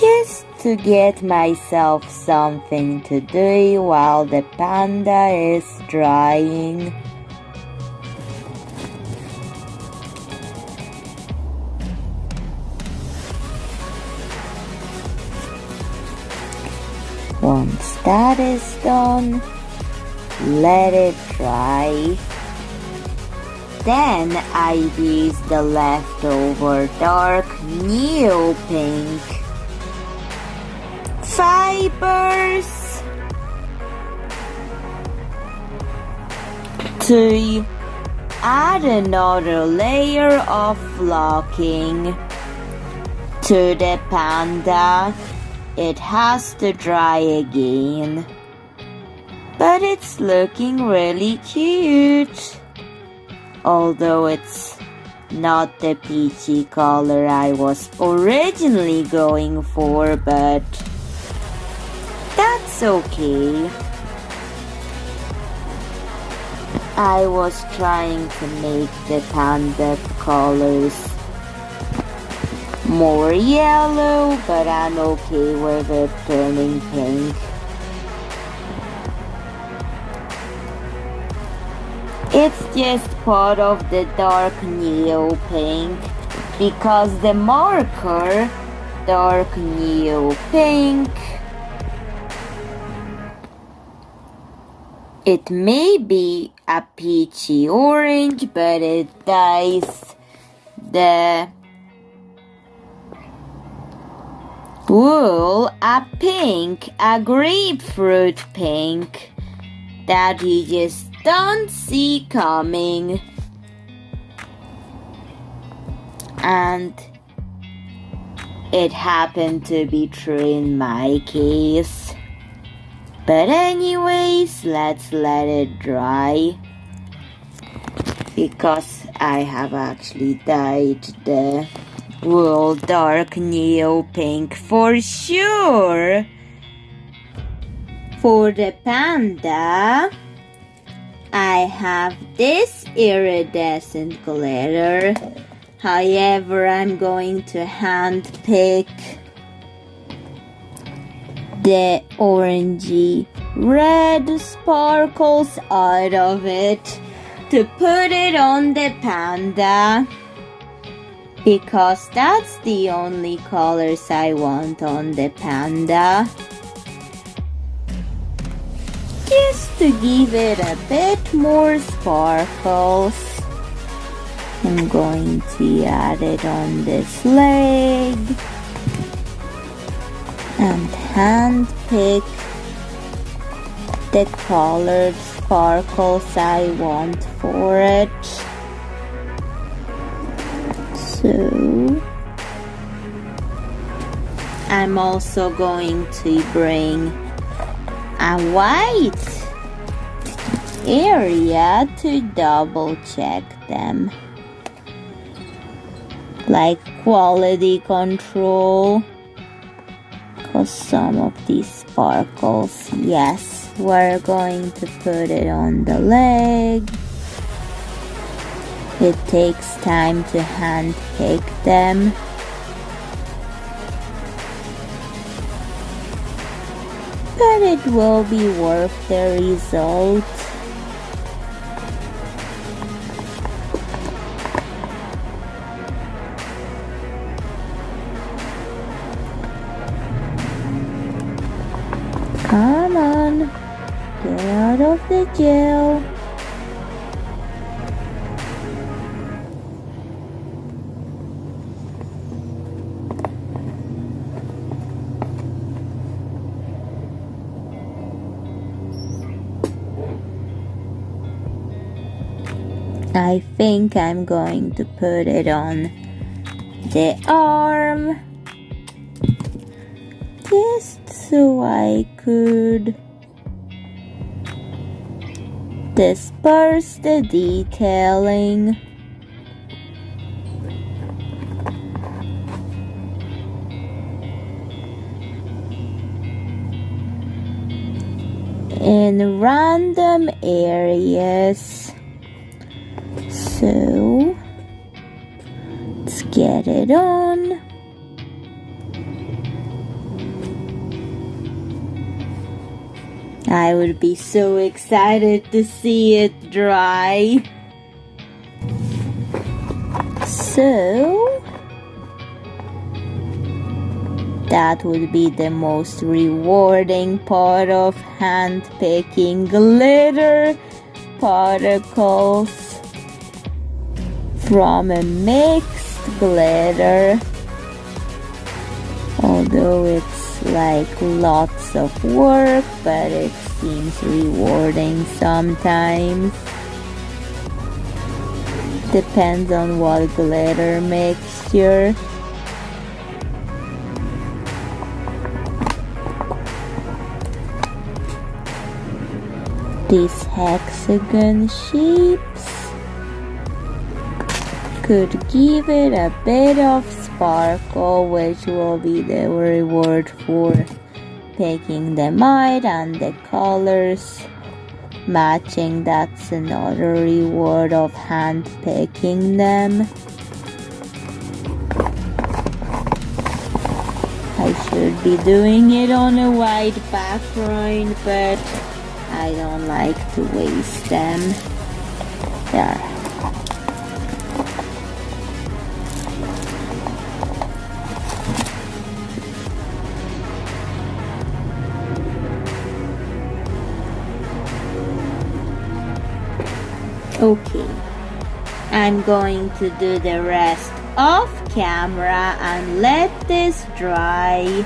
Just to get myself something to do while the panda is drying. Once that is done, let it dry. Then I use the leftover dark neo pink fibers to add another layer of flocking to the panda. It has to dry again, but it's looking really cute, although it's not the peachy color I was originally going for, but that's okay. I was trying to make the panda colors more yellow, but I'm okay with it turning pink. It's just part of the dark neo pink because the marker dark neo pink, it may be a peachy orange, but it dyes the wool a pink, a grapefruit pink that you just don't see coming. And it happened to be true in my case. But anyways, let's let it dry, because I have actually dyed the wool dark neo pink for sure. For the panda, I have this iridescent glitter. However, I'm going to hand pick the orangey red sparkles out of it to put it on the panda, because that's the only colors I want on the panda. Just to give it a bit more sparkles, I'm going to add it on this leg and hand pick the colored sparkles I want for it. So I'm also going to bring a white area to double check them, like quality control, because some of these sparkles, yes, we're going to put it on the leg. It takes time to hand pick them. But it will be worth the result. Come on, get out of the gel. I think I'm going to put it on the arm, just so I could Disperse the detailing. In random areas. So let's get it on. I would be so excited to see it dry. So that would be the most rewarding part of hand-picking glitter particles from a mixed glitter. Although it's like lots of work, but it seems rewarding sometimes. Depends on what glitter mixture. These hexagon shapes could give it a bit of sparkle, which will be the reward for picking them out, and the colors matching, that's another reward of hand picking them. I should be doing it on a white background, but I don't like to waste them. There. Okay, I'm going to do the rest off camera and let this dry.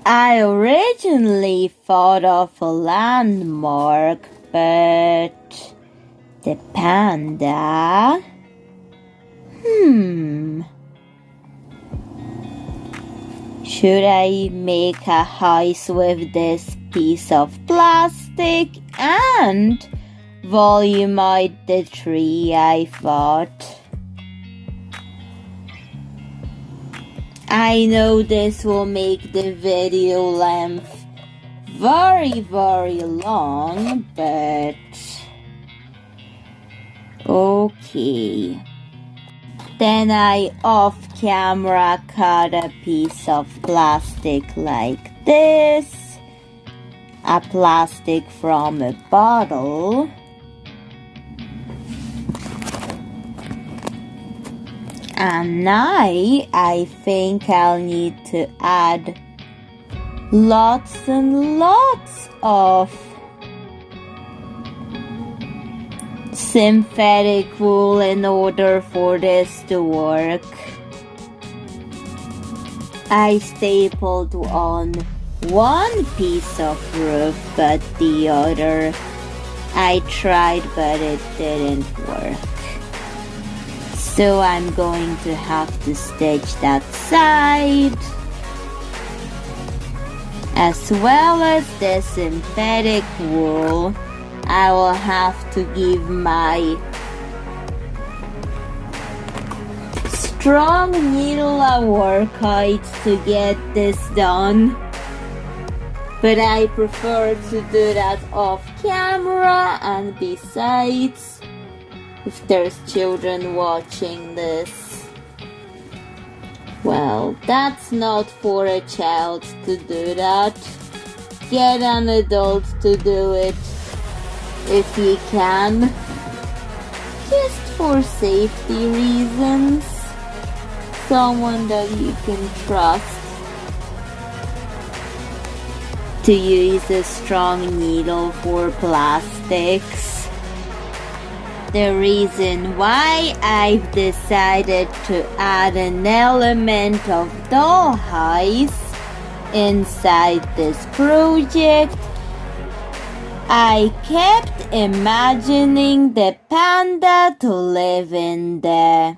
I originally thought of a landmark, but the panda? Should I make a house with this piece of plastic and volume out the tree, I thought. I know this will make the video length very, very long, but okay. Then I off camera cut a piece of plastic like this, a plastic from a bottle. And now I think I'll need to add lots and lots of synthetic wool in order for this to work. I stapled on one piece of roof, but the other I tried, but it didn't work. So I'm going to have to stitch that side, as well as the synthetic wool. I will have to give my strong needle a workout to get this done. But I prefer to do that off camera, and besides, if there's children watching this, well, that's not for a child to do that. Get an adult to do it if you can, just for safety reasons. Someone that you can trust to use a strong needle for plastics. The reason why I've decided to add an element of dollhouse inside this project, I kept imagining the panda to live in the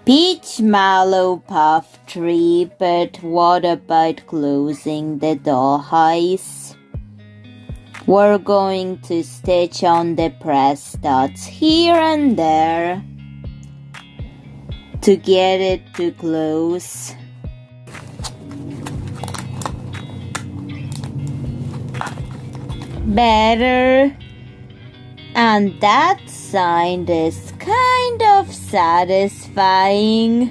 Peachmallow puff tree, but what about closing the dollhouse? We're going to stitch on the press dots here and there to get it to close. Better. And that sign is kind of satisfying.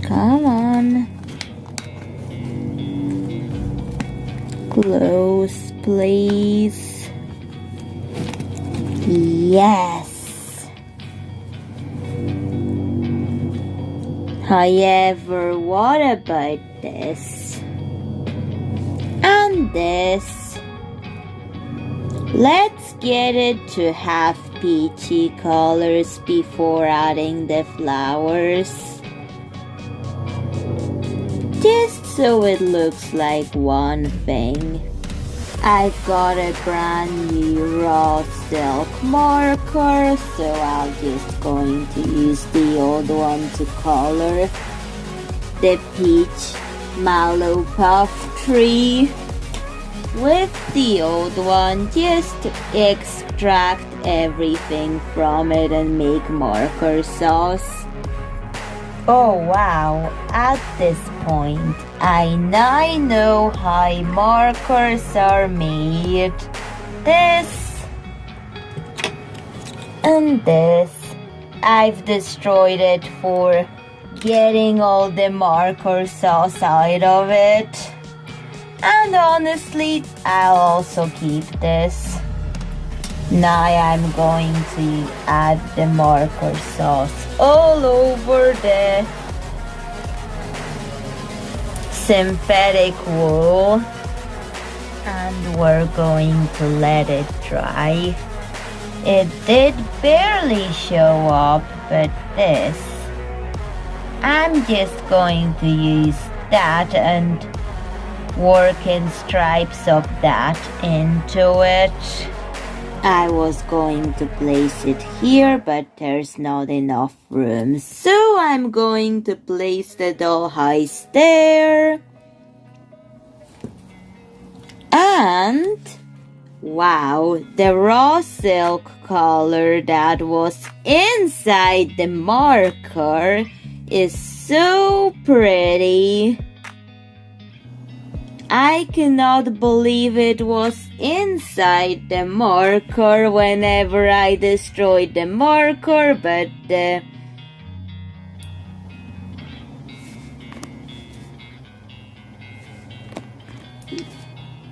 Come on. Close, please. Yes. However, what about this? And this? Let's get it to have peachy colors before adding the flowers. Just so it looks like one thing. I've got a brand new raw silk marker, so I'm just going to use the old one to color the Peachmallow puff tree. With the old one, just extract everything from it and make marker sauce. Oh wow, at this point, I now know how markers are made. This and this. I've destroyed it for getting all the marker sauce out of it. And honestly, I'll also keep this. Now I'm going to add the marker sauce all over the synthetic wool. And we're going to let it dry. It did barely show up, but this, I'm just going to use that and work in stripes of that into it. I was going to place it here, but there's not enough room, so I'm going to place the dollhouse there. And wow, the raw silk color that was inside the marker is so pretty. I cannot believe it was inside the marker whenever I destroyed the marker, but the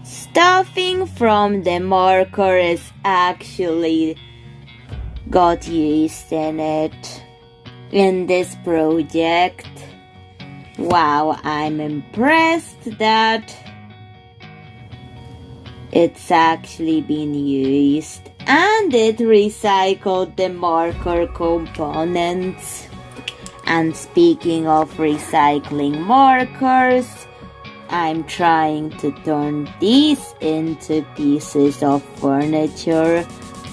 stuffing from the marker is actually got used in it in this project. Wow, I'm impressed that it's actually been used, and it recycled the marker components. And speaking of recycling markers, I'm trying to turn these into pieces of furniture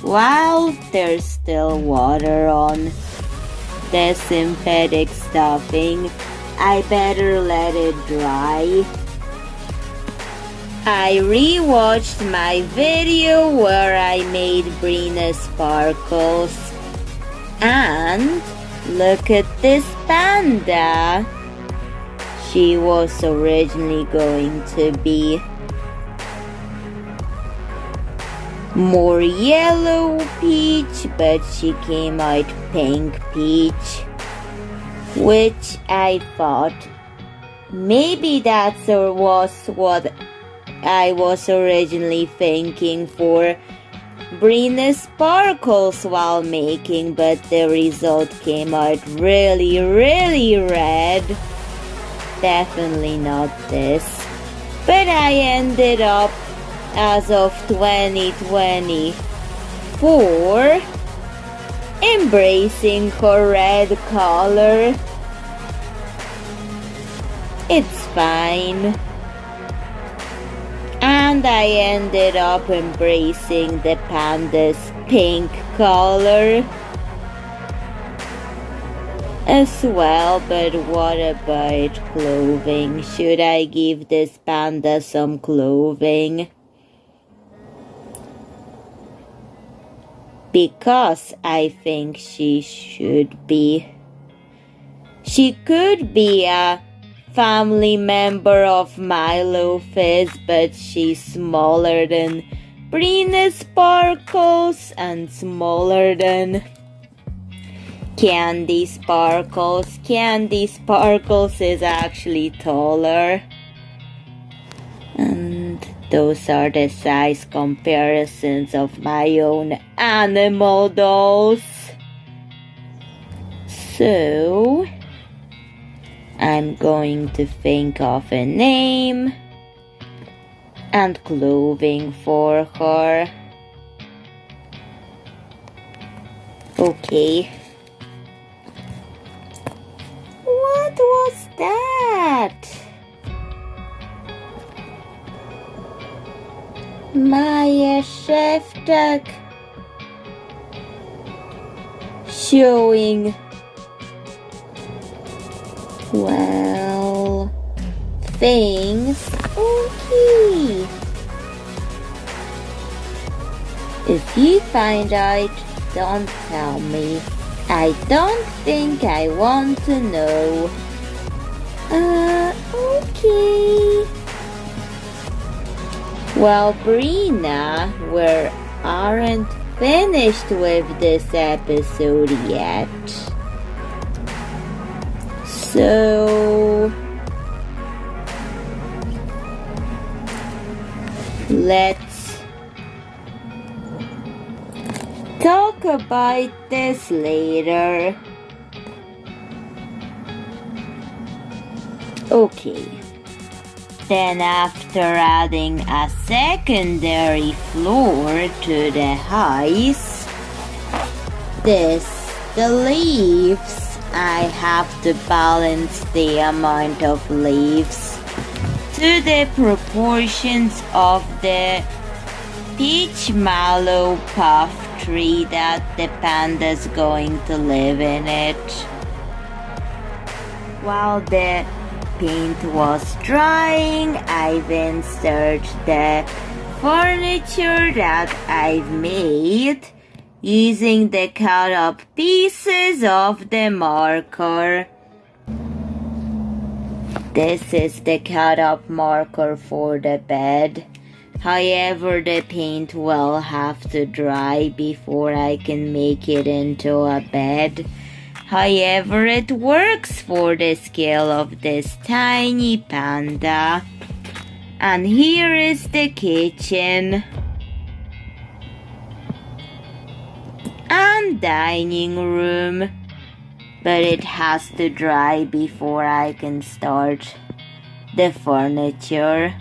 while there's still water on the synthetic stuffing. I better let it dry. I rewatched my video where I made Brina sparkles. And look at this panda. She was originally going to be more yellow peach, but she came out pink peach, which I thought maybe that was what I was originally thinking for Brina sparkles while making, but the result came out really, really red. Definitely not this. But I ended up, as of 2024, embracing her red color. It's fine. And I ended up embracing the panda's pink color. as well, but what about clothing? Should I give this panda some clothing? Because I think she could be a family member of Milo Fizz, but she's smaller than Brina Sparkles and smaller than Candy Sparkles. Candy Sparkles is actually taller. And those are the size comparisons of my own animal dolls. So I'm going to think of a name and clothing for her. Okay. What was that? Maja Szewczak showing, well, things. Okay. If you find out, don't tell me. I don't think I want to know. Okay. Well, Brina, we aren't finished with this episode yet. So let's talk about this later. Okay. Then after adding a secondary floor to the house, the leaves, I have to balance the amount of leaves to the proportions of the Peachmallow puff tree that the panda's going to live in it. While the paint was drying, I've inserted the furniture that I've made using the cut up pieces of the marker. This is the cut up marker for the bed. However, the paint will have to dry before I can make it into a bed. However, it works for the scale of this tiny panda. And here is the kitchen and dining room. But it has to dry before I can start the furniture.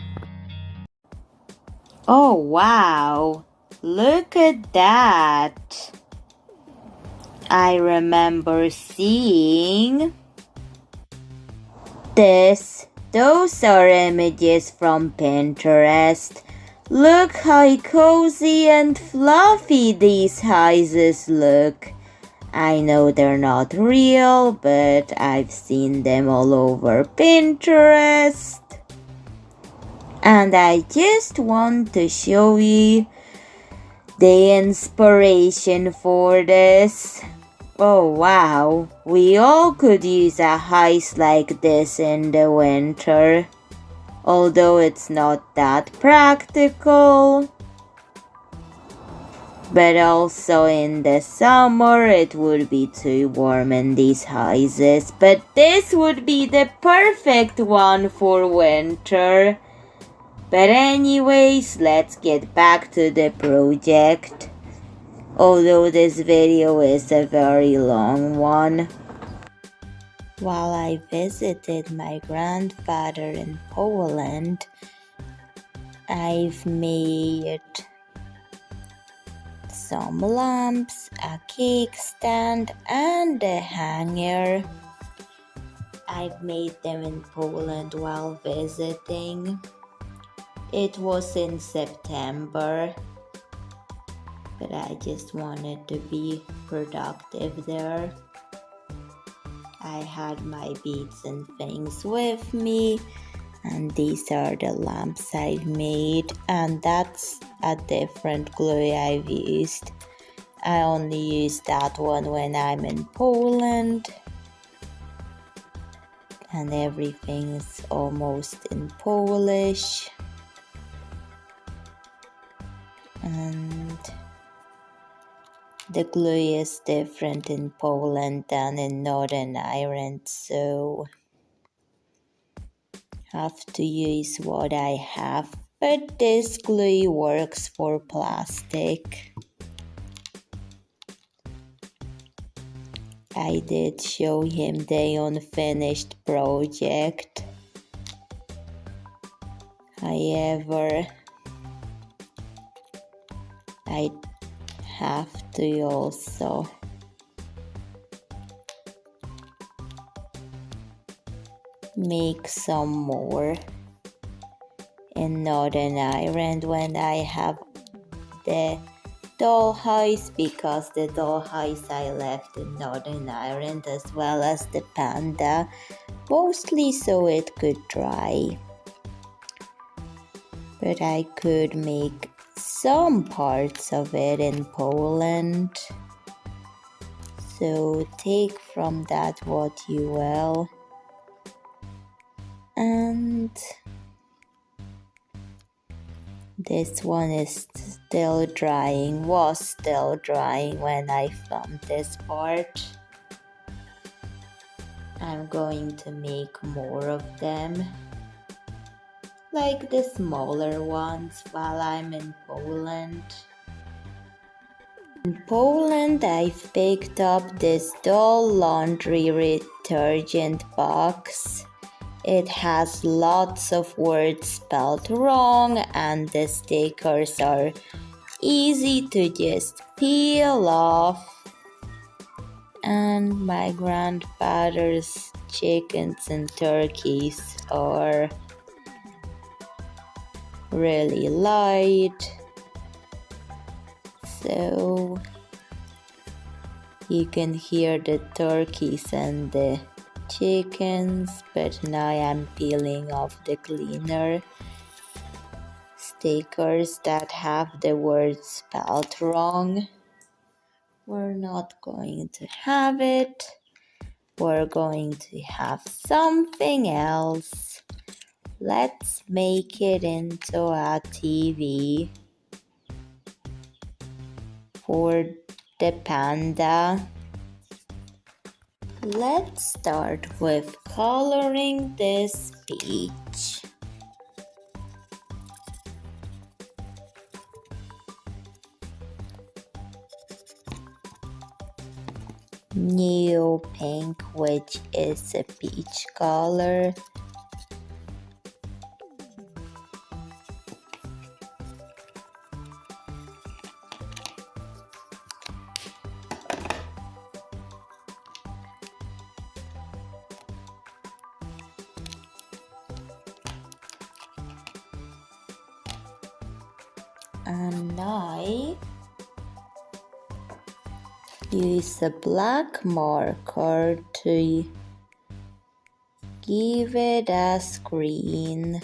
Oh wow, look at that. I remember seeing this. Those are images from Pinterest. Look how cozy and fluffy these houses look. I know they're not real, but I've seen them all over Pinterest. And I just want to show you the inspiration for this. Oh wow, we all could use a house like this in the winter. Although it's not that practical. But also in the summer it would be too warm in these houses. But this would be the perfect one for winter. But anyways, let's get back to the project. Although this video is a very long one. While I visited my grandfather in Poland, I've made some lamps, a cake stand, and a hanger. I've made them in Poland while visiting. It was in September, but I just wanted to be productive there. I had my beads and things with me, and these are the lamps I've made, and that's a different glue I've used. I only use that one when I'm in Poland, and everything's almost in Polish. And the glue is different in Poland than in Northern Ireland, so have to use what I have. But this glue works for plastic. I did show him the unfinished project. However, I have to also make some more in Northern Ireland when I have the dollhouse, because the dollhouse I left in Northern Ireland, as well as the panda, mostly so it could dry. But I could make some parts of it in Poland, so take from that what you will. And this one is still drying, was still drying when I filmed this part. I'm going to make more of them, like the smaller ones, while I'm in Poland. In Poland, I've picked up this doll laundry detergent box. It has lots of words spelled wrong, and the stickers are easy to just peel off. And my grandfather's chickens and turkeys are really loud, so you can hear the turkeys and the chickens. But now I'm peeling off the cleaner stickers that have the words spelled wrong. We're not going to have it. We're going to have something else. Let's make it into a TV for the panda. Let's start with coloring this peach. New pink, which is a peach color. And I use a black marker to give it a screen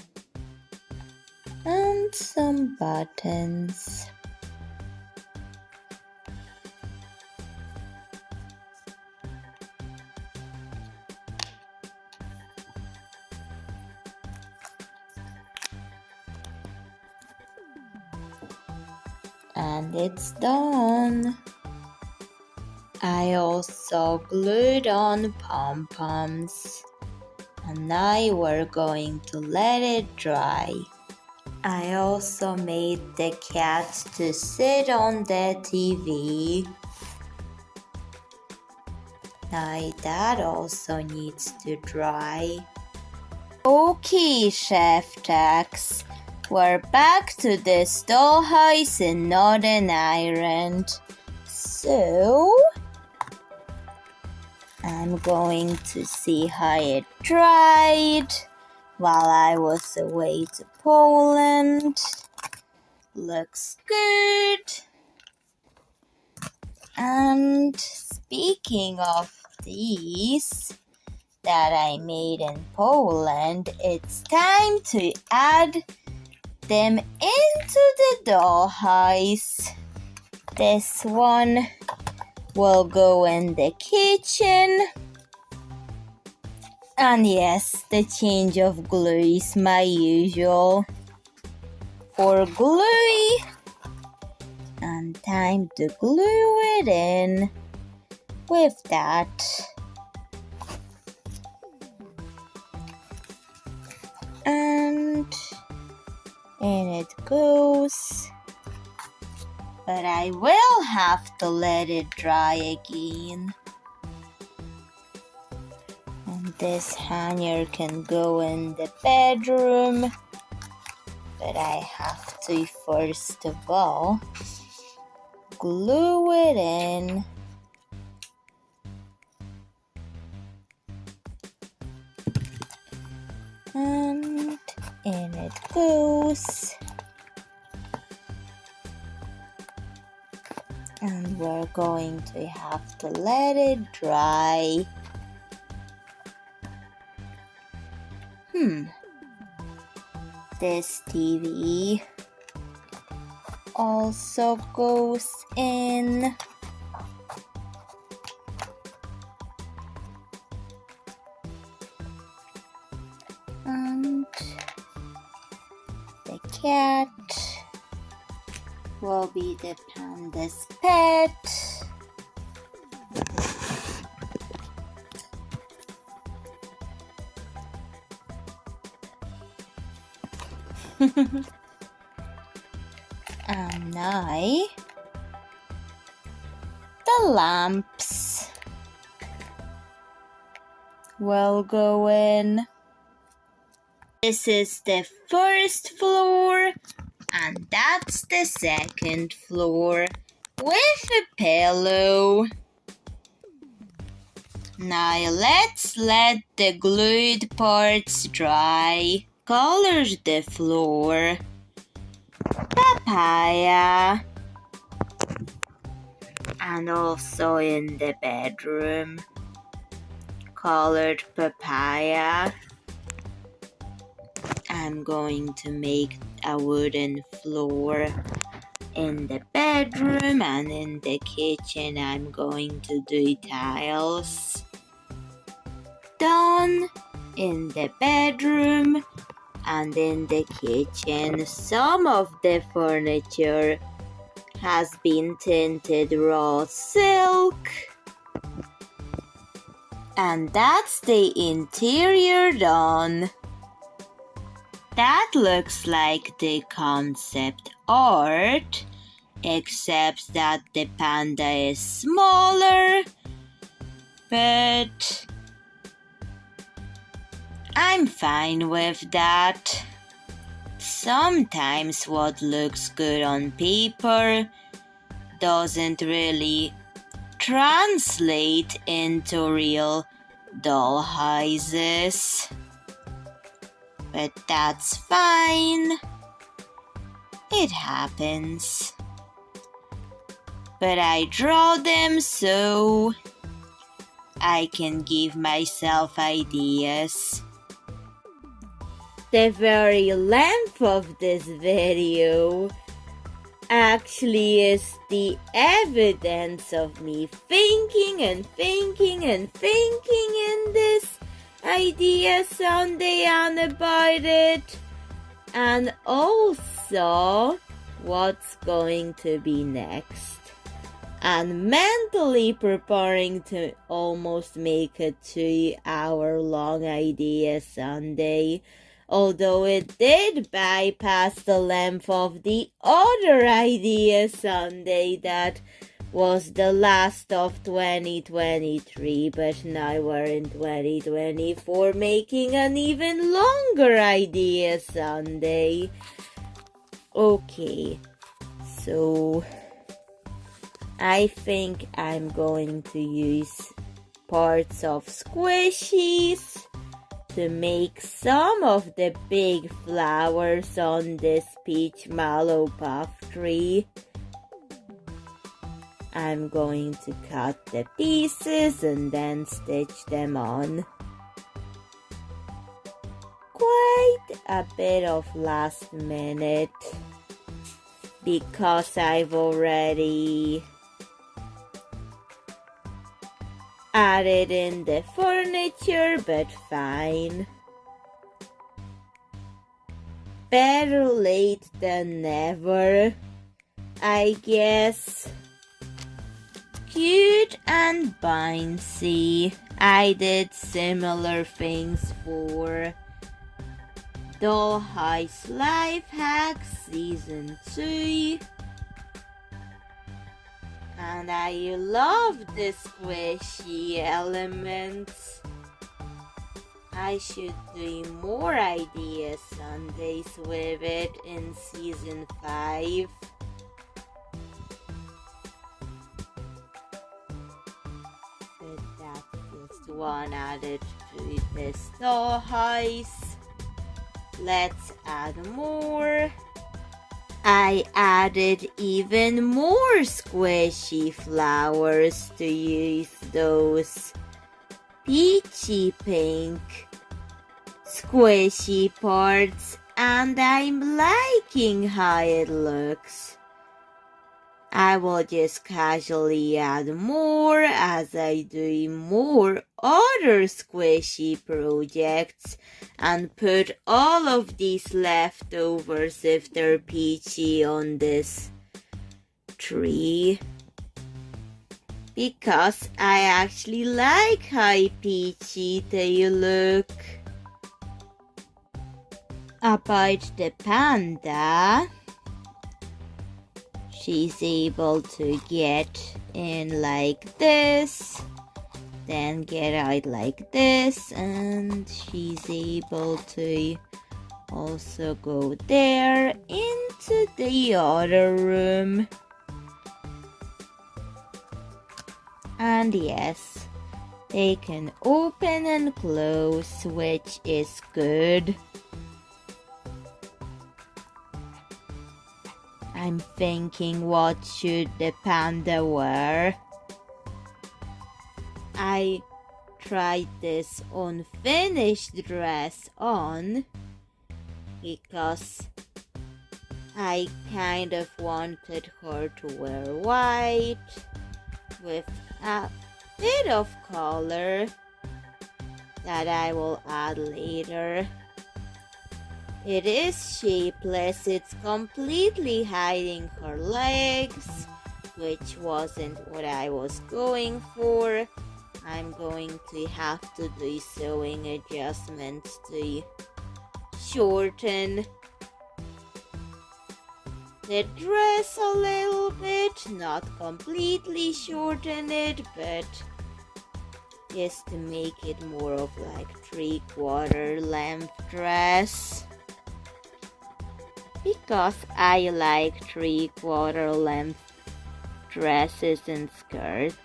and some buttons. And it's done. I also glued on pom-poms, and now we're going to let it dry. I also made the cat to sit on the TV. Now that also needs to dry. Okay, Szewczaks, we're back to this dollhouse in Northern Ireland. So I'm going to see how it dried while I was away to Poland. Looks good. And speaking of these, that I made in Poland, it's time to add them into the doll house. This one will go in the kitchen. And yes, the change of glue is my usual. For glue, and time to glue it in with that. And in it goes. But I will have to let it dry again. And this hanger can go in the bedroom. But I have to first of all glue it in. And in it goes. And we're going to have to let it dry. This TV also goes in. And the cat will be the panda's pet. And now the lamps will go in. This is the first floor, and that's the second floor with a pillow. Now let's let the glued parts dry. Color the floor. Papaya. And also in the bedroom. Colored papaya. I'm going to make a wooden floor in the bedroom, and in the kitchen I'm going to do tiles. Done in the bedroom. And in the kitchen, some of the furniture has been tinted raw silk. And that's the interior done. That looks like the concept art, except that the panda is smaller. But I'm fine with that. Sometimes what looks good on paper doesn't really translate into real doll houses. But that's fine. It happens. But I draw them so I can give myself ideas. The very length of this video actually is the evidence of me thinking in this idea Sunday and about it, and also what's going to be next, and mentally preparing to almost make a 2-hour long idea Sunday, although it did bypass the length of the other idea Sunday that was the last of 2023, but now we're in 2024 making an even longer idea Sunday. Okay, so I think I'm going to use parts of squishies to make some of the big flowers on this Peachmallow puff tree. I'm going to cut the pieces and then stitch them on. a bit of last minute because I've already added in the furniture, but fine. Better late than never, I guess. Cute and bouncy. I did similar things for Doll House Life Hacks Season 2. And I love the squishy elements. I should do more ideas Sundays with it in Season 5. But that's just one added to this doll house. Let's add more. I added even more squishy flowers to use those peachy pink squishy parts, and I'm liking how it looks. I will just casually add more as I do more other squishy projects and put all of these leftovers if they're peachy on this tree. Because I actually like how peachy they look. About the panda, she's able to get in like this, then get out like this, and she's able to also go there into the other room. And yes, they can open and close, which is good. I'm thinking, what should the panda wear? I tried this unfinished dress on because I kind of wanted her to wear white with a bit of color that I will add later. It is shapeless, it's completely hiding her legs, which wasn't what I was going for. I'm going to have to do sewing adjustments to shorten the dress a little bit, not completely shorten it, but just to make it more of like 3/4 length dress. Because I like 3/4 length dresses and skirts.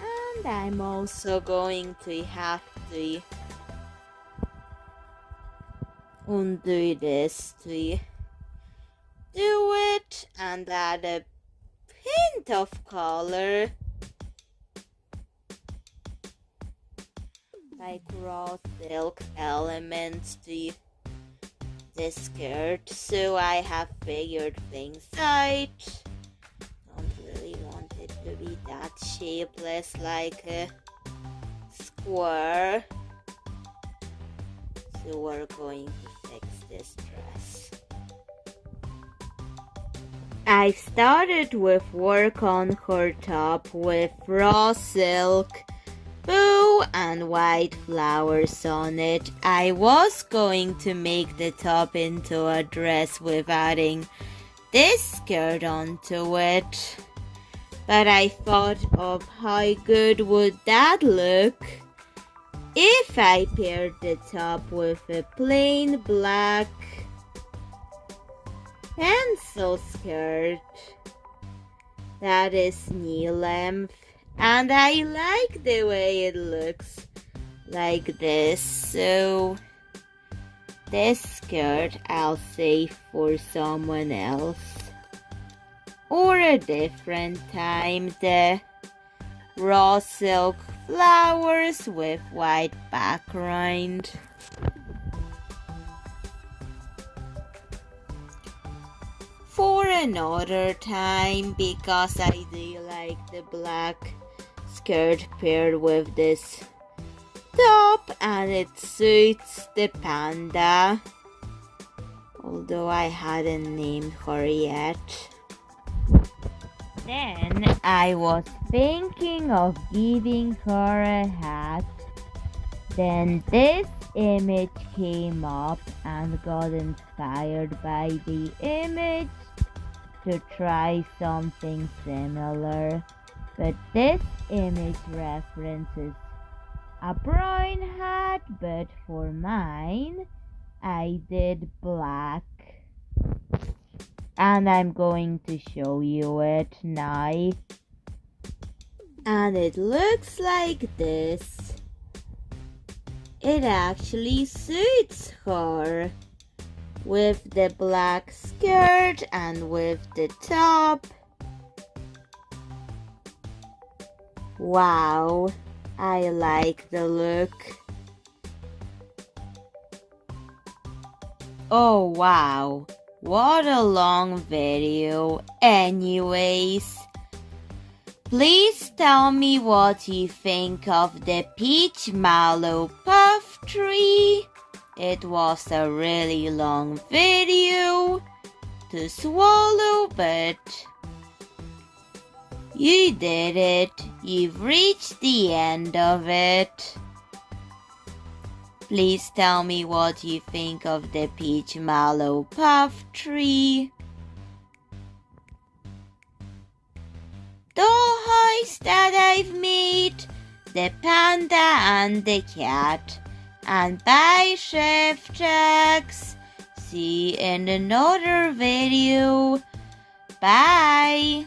And I'm also going to have to undo this to do it and add a hint of color. Like raw silk elements to the skirt, so I have figured things out. Don't really want it to be that shapeless like a square, so we're going to fix this dress. I started with work on her top with raw silk, bow and white flowers on it. I was going to make the top into a dress with adding this skirt onto it, but I thought of how good would that look if I paired the top with a plain black pencil skirt that is knee length. And I like the way it looks like this, so this skirt I'll save for someone else or a different time. The raw silk flowers with white background. For another time, because I do like the black skirt paired with this top and it suits the panda, although I hadn't named her yet. Then I was thinking of giving her a hat. Then this image came up and got inspired by the image to try something similar. But this image references a brown hat, but for mine, I did black. And I'm going to show you it now. And it looks like this. It actually suits her with the black skirt and with the top. Wow, I like the look. Oh wow, what a long video. Anyways, please tell me what you think of the Peachmallow puff tree. It was a really long video to swallow, but you did it. You've reached the end of it. Please tell me what you think of the Peachmallow puff tree. The house that I've made, the panda and the cat. And Maja Szewczak. See you in another video. Bye.